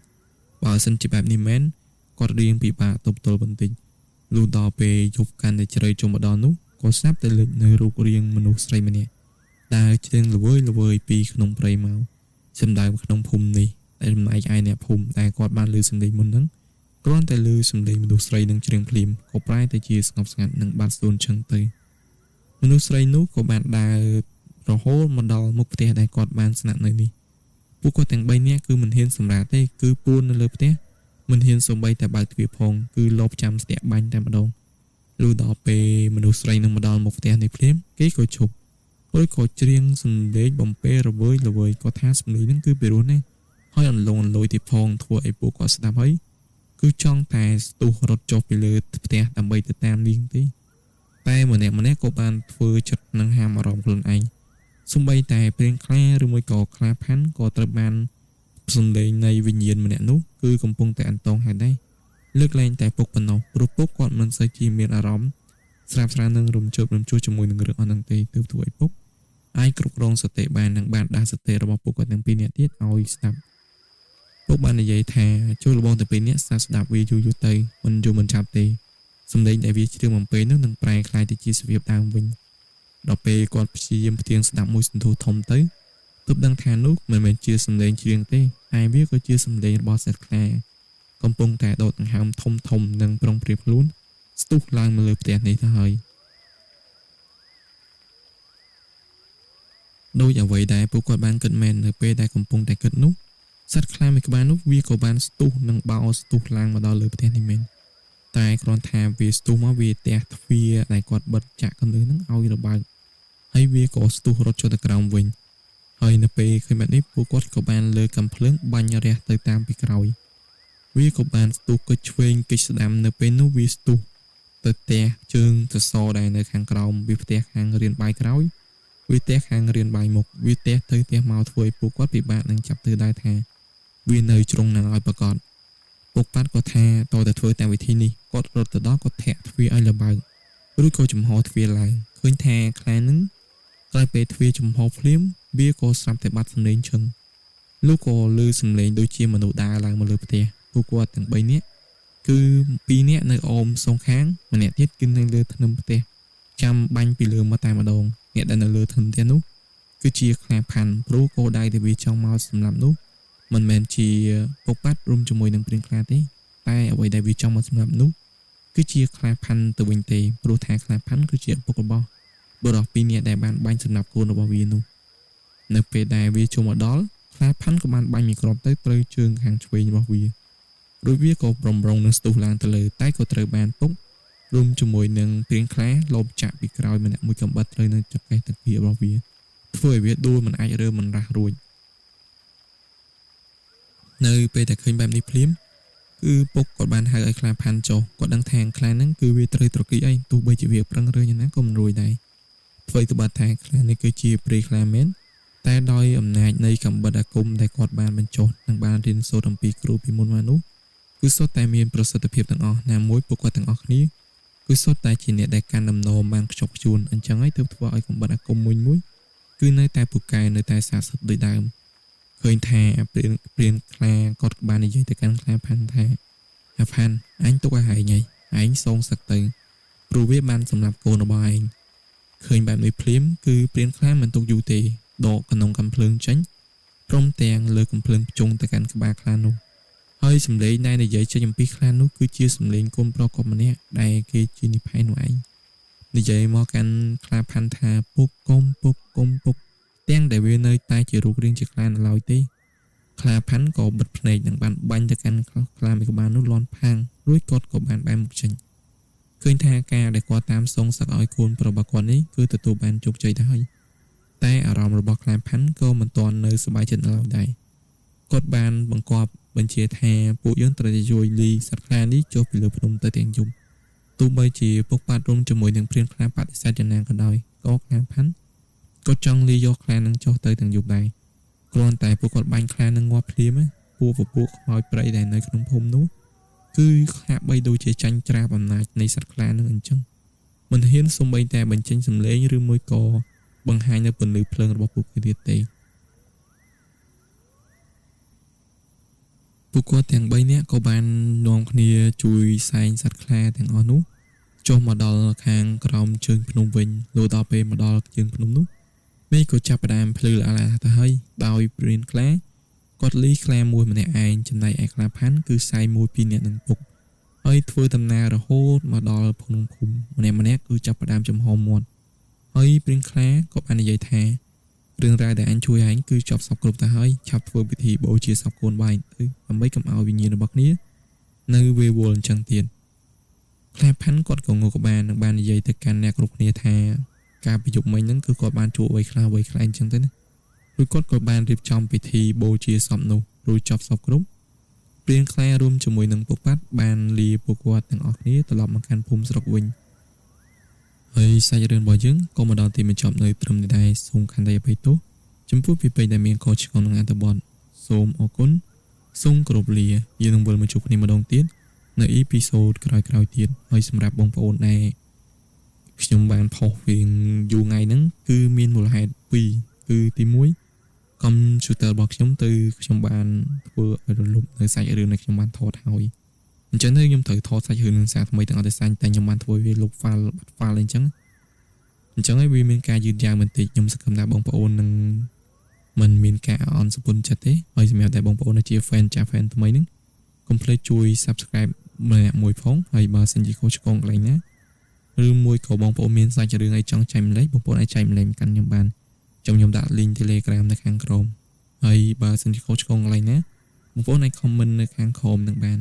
បើសិនជាបែបនេះមែនគាត់រៀងពិបាកទប់ទល់បន្តិចលុះដល់ពេលយប់កាន់តែជ្រៅចូលមកដល់នោះក៏ស្រាប់តែលេចនៅរូបរាងមនុស្សស្រីម្នាក់ដើរជើងល្វើយពីក្នុងព្រៃមកសម្ដៅក្នុងភូមិនេះដែលចំណែកឯអ្នកភូមិតែគាត់បានឮសំឡេងមុនហ្នឹងគ្រាន់តែឮសំឡេងមនុស្សស្រីនឹងច្រៀងភ្លាមក៏ប្រែទៅជាស្ងប់ស្ងាត់និងបាត់ស្ទួនឈឹងទៅមនុស្សស្រីនោះក៏បានដើររហូតមកដល់មុខផ្ទះដែលគាត់បានស្នាក់នៅនេះពួកគាត់ទាំង3នាក់គឺមិនហ៊ានសម្រាកទេគឺពួននៅលើផ្ទះមិនហ៊ានសូម្បីតែបើកទ្វារផងគឺលបចាំស្ទាក់បាញ់តែម្ដងលុះដល់ពេលមនុស្សស្រីនឹងមកដល់មុខផ្ទះនេះភ្លាមគេក៏ឈប់រួចក៏ច្រៀងសំឡេងបំពេរវើយគាត់ថាសំឡេងហ្នឹងគឺពីរោះណាស់ហើយអន្លយទីផងធ្វើឲ្យពួកគាត់ស្ដាប់ហើយគឺចង់តែស្ទុះរត់ចុះពីលើផ្ទះដើម្បីទៅតាមនាងទេតែម្នាក់ក៏បានធ្វើចិត្តនឹងហាមអារម្មណ៍ខ្លួនឯងសូម្បីតែព្រាងខ្លាឬមួយក៏ខ្លាផាន់ក៏ត្រូវបានសំឡេងនៃវិញ្ញាណម្នាក់នោះគឺកំពុងតែអន្តងហើយដែរលើកលែងតែពុកប៉ុណ្ណោះព្រោះពុកគាត់មិនសូវជាមានអារម្មណ៍ស្រាប់ស្រាននឹងរំជើបរំជួសជាមួយនឹងរឿងអស់ហ្នឹងទេទើបធ្វើឲ្យពុកអាចគ្រប់គ្រងសតិបាននិងបានដាស់សតិរបស់ពុកគាត់ទាំងពីរនាក់ទៀតឲ្យស្ដាប់ពុកបាននិយាយថាជួយលបងទាំងពីរនាក់ស្ដាប់វាយូរទៅមិនយូរមិនចាប់ទេសំឡេងដែលវាច្រៀងបំពេនោះនឹងប្រែคล้ายទៅជាសភាពដើមវិញដល់ពេលគាត់ព្យាយាមផ្ទៀងស្ដាប់មួយសន្ទុះធំទៅទើបដឹងថានោះមិនមែនជាសំឡេងច្រៀងទេតែវាក៏ជាសំឡេងរបស់សត្វខ្លាកំពុងតែដកដង្ហើមធំនិងប្រុងប្រៀបខ្លួនស្ទុះឡើងមកលើផ្ទះនេះទៅហើយ đôi ở vậy đạiពួកគាត់បានគិតមែននៅពេលដែលកំពុងតែគិតនោះសត្វខ្លាមួយក្បាលនោះវាក៏បានស្ទុះនិងបោស្ទុះឡើងមកដល់លើផ្ទះនេះមែនតែគ្រាន់ថាវាស្ទុះមកវាទះទ្វារដែលគាត់បិទចាក់កន្លឹះនឹងឲ្យរបើកហើយវាក៏ស្ទុះរត់ចុះទៅក្រោមវិញហើយនៅពេលឃើញបែបនេះពួកគាត់ក៏បានលើកកំភ្លើងបាញ់រះទៅតាមពីក្រោយវាក៏បានស្ទុះក៏ឆ្វេងគេចស្ដាំនៅពេលនោះវាស្ទុះទៅផ្ទះជើងសសរដែលនៅខាងក្រោមវាផ្ទះខាងរៀនបាយក្រោយវាផ្ទះខាងរៀនបាយមុខវាផ្ទះទៅផ្ទះមកធ្វើឲ្យពួកគាត់ពិបាកនឹងចាប់ទិសដៅថាវានៅជ្រុងណាឲ្យប្រកបពុកប៉ាត់ក៏ថាតើទៅធ្វើតាមវិធីនេះគាត់រត់ទៅដល់គាត់ធាក់ទ្វារឲ្យលបើករួចក៏ចំហទ្វារឡើងឃើញថាខ្លានឹងក្រោយពេលទ្វារចំហភ្លាមវាក៏ស្រាប់តែបាត់សំឡេងឈឹងលោកក៏លឺសំឡេងដូចជាមនុស្សដើរឡើងមកលើផ្ទះពួកគាត់ទាំង3នាក់គឺ2នាក់នៅអមសងខាងម្នាក់ទៀតគឺនៅលើធ្នឹមផ្ទះចាំបាញ់ពីលើមកតែម្ដងអ្នកដែលនៅលើធ្នឹមផ្ទះនោះគឺជាខ្លាផាន់ព្រោះគោដៅដែលវាចង់មកសម្រាប់នោះមិនមែនជាពុកប៉ាត់រួមជាមួយនឹងព្រានខ្លាទេតែអ្វីដែលវាចង់មកសម្រាប់នោះគឺជាខ្លាផាន់ទៅវិញទេព្រោះថាខ្លាផាន់គឺជាឪពុករបស់បុរស2នាក់ដែលបានបាញ់សម្រាប់កូនរបស់វានោះនៅពេលដែលវាចូលមកដល់ខ្លាផាន់ក៏បានបាញ់មីក្របទៅត្រូវជើងខាងឆ្វេងរបស់វារួចវាក៏ប្រំរងនឹងស្ទុះឡើងទៅលើតែក៏ត្រូវបានពុករួមជាមួយនឹងព្រានខ្លាលបចាក់ពីក្រោយម្នាក់មួយកំបិតត្រូវនឹងចង្កេះតាគៀរបស់វាធ្វើឲ្យវាដួលមិនអាចរើមិនរះរួចនៅពេលដែលឃើញបែបនេះភ្លាមគឺពុកគាត់បានហៅឲ្យខ្លាផាន់ចុះគាត់ដឹងថាខ្លាហ្នឹងគឺវាត្រូវត្រគីអីទោះបីជាវាប្រឹងរើយ៉ាងណាក៏មិនរួចដែរធ្វើទៅបាត់ថាខ្លានេះគឺជាព្រាយខ្លាមែនតែដោយអំណាចនៃកំបិតអាគមដែលគាត់បានបញ្ចុះនិងបានរៀនសូត្រអំពីគ្រូពីមុនមកនោះគឺសុទ្ធតែមានប្រសិទ្ធភាពទាំងអស់ណាមួយពួកគាត់ទាំងអស់គ្នាគឺសុទ្ធតែជាអ្នកដែលកាន់ដំណមបានខ្ជាប់ខ្ជួនអញ្ចឹងហើយទើបធ្វើឲ្យកំបិតអាគមមួយគឺនៅតែពូកែនៅតែស័ក្តិសិទ្ធិដូចដើមឃើញថាព្រានខ្លាគាត់បាននិយាយទៅកាន់ខ្លាផាន់ថាអាផាន់អញទុកឲ្យហែងឯងសងសឹកទៅព្រោះវាបានសម្លាប់កូនរបស់ឯងឃើញបែបនេះភ្លាមគឺព្រានខ្លាមិនទុកយូរទេដកកណ្ដុងកំភ្លើងចេញព្រមទាំងលើកំភ្លើងភ្ជង់ទៅកាន់ក្បាលខ្លានោះហើយសម្លេងដែលនិយាយចេញអំពីខ្លានោះគឺជាសម្លេងកូនប្រុសគាត់ម្នាក់ដែលគេជានិភ័យនោះឯងនិយាយមកកាន់ខ្លាផាន់ថាពុកកុំពុកទាំងដែលវានៅតែជារូបរាងជាខ្លានៅឡើយទេខ្លាផាន់ក៏បិទភ្នែកនិងបានបាញ់ទៅកាន់ខ្លាមួយក្បាលនោះលាន់ផាងរួចគាត់ក៏បានបែរមុខចេញឃើញថាការដែលគាត់តាមសងសឹកឲ្យកូនប្រុសរបស់គាត់នេះគឺទទួលបានជោគជ័យទៅហើយតែអារម្មណ៍របស់ខ្លាផាន់ក៏មិនទាន់នៅសប្បាយចិត្តឡើយដែរគាត់បានបង្គាប់បញ្ជាថាពួកយើងត្រូវតែជួយលីសត្វខ្លានេះចុះពីលើភ្នំទៅទាំងយប់ទោះបីជាពុកប៉ាត់រួមជាមួយនឹងព្រានខ្លាបដិសេធយ៉ាងណាក៏ដោយក៏ខ្លាផាន់ក៏ចង់លីយកខ្លានឹងចុះទៅទាំងយប់ដែរគ្រាន់តែពួកគាត់បាញ់ខ្លានឹងងាប់ភ្លាមពួកខ្មោចព្រៃដែលនៅក្នុងភូមិនោះគឺហាក់បីដូចជាចាញ់ច្រាបអំណាចនៃសត្វខ្លានឹងអញ្ចឹងមិនហ៊ានសូម្បីតែបញ្ចេញសម្លេងឬមួយក៏បង្ហាញនៅពន្លឺភ្លើងរបស់ពួកគេទៀតទេពួកគាត់ទាំង3នាក់ក៏បាននាំគ្នាជួយសែងសត្វខ្លាទាំងអស់នោះចុះមកដល់ខាងក្រោមជើងភ្នំវិញលុះដល់ពេលមកដល់ជើងភ្នំនោះមេឃក៏ចាប់ផ្ដើមភ្លឺល្អៗទៅហើយដោយព្រានខ្លាគាត់លីខ្លាមួយម្នាក់ឯងចំណែកឯខ្លាផាន់គឺសែងមួយពីរនាក់នឹងពុកហើយធ្វើដំណើររហូតមកដល់ភូមិម្នាក់គឺចាប់ផ្ដើមចំហមាត់ហើយព្រានខ្លាក៏បាននិយាយថារឿងរ៉ាវដែលអញជួយឯងគឺចប់សពគ្រប់ទៅហើយឆាប់ធ្វើពិធីបូជាសពកូនបាយទៅដើម្បីកុំឲ្យវិញ្ញាណរបស់គ្នានៅវេវល់អញ្ចឹងទៀតខ្លាផាន់គាត់ក៏ងើបបាននឹងបាននិយាយទៅកាន់អ្នកគ្រប់គ្នាថាការប្រយុទ្ធមិញហ្នឹងគឺគាត់បានជួបអ្វីខ្លះអញ្ចឹងទៅណារួចគាត់ក៏បានរៀបចំពិធីបូជាសពនោះរួចចប់សពគ្រប់ព្រានខ្លារួមជាមួយនឹងពុកប៉ាត់បានលាពួកគាត់ទាំងអស់គ្នាត្រឡប់មកកាន់ភូមិស្រុកវិញហើយសាច់រឿងរបស់យើងក៏មកដល់ទីបញ្ចប់នៅត្រឹមនេះដែរសូមខន្តីអភ័យទោសចំពោះពីពេកដែលមានខុសឆ្គងនឹងអត្ថបទសូមអរគុណសូមគោរពលាយើងនឹងវិលមកជួបគ្នាម្ដងទៀតនៅអ៊ីពីសូតក្រោយៗទៀតហើយសម្រាប់បងប្អូនដែលខ្ញុំបានផុសវាយូរថ្ងៃហ្នឹងគឺមានមូលហេតុ2គឺទី1កុំព្យូទ័ររបស់ខ្ញុំទៅខ្ញុំបានធ្វើឲ្យរលុបនៅសាច់រឿងដែលខ្ញុំបានថតហើយអញ្ចឹងខ្ញុំត្រូវថតសាច់រឿងនឹងសារថ្មីទាំងអស់តែខ្ញុំបានធ្វើវាលុប file បាត់ file អញ្ចឹងហើយវាមានការយឺតយ៉ាវបន្តិចខ្ញុំសង្ឃឹមថាបងប្អូននឹងមិនមានការអន់សពុនចិត្តទេហើយសម្រាប់តែបងប្អូនដែលជា fan ចាស់ fan ថ្មីហ្នឹងកុំភ្លេចជួយ subscribe ម្នាក់មួយផងហើយបើសិនជាខុសឆ្គងកន្លែងណាឬមួយក៏បងប្អូនមានសាច់រឿងអីចង់ចែកម្លែកបងប្អូនអាចចែកម្លែកកាន់ខ្ញុំបាន ចាំខ្ញុំដាក់ link Telegram នៅខាងក្រោមហើយបើសិនជាខុសឆ្គងកន្លែងណាបងប្អូនអាច comment នៅខាងក្រោមនឹងបាន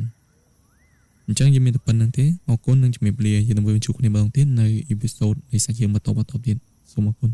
អញ្ចឹងយើងមានតែប៉ុណ្្នឹងទេអរគុណនិងជំរាបលាយើងនឹងជួបគ្នាម្ដងទៀតនៅ episode នៃសាច់រឿងបន្តទៀតសូមអរគុណ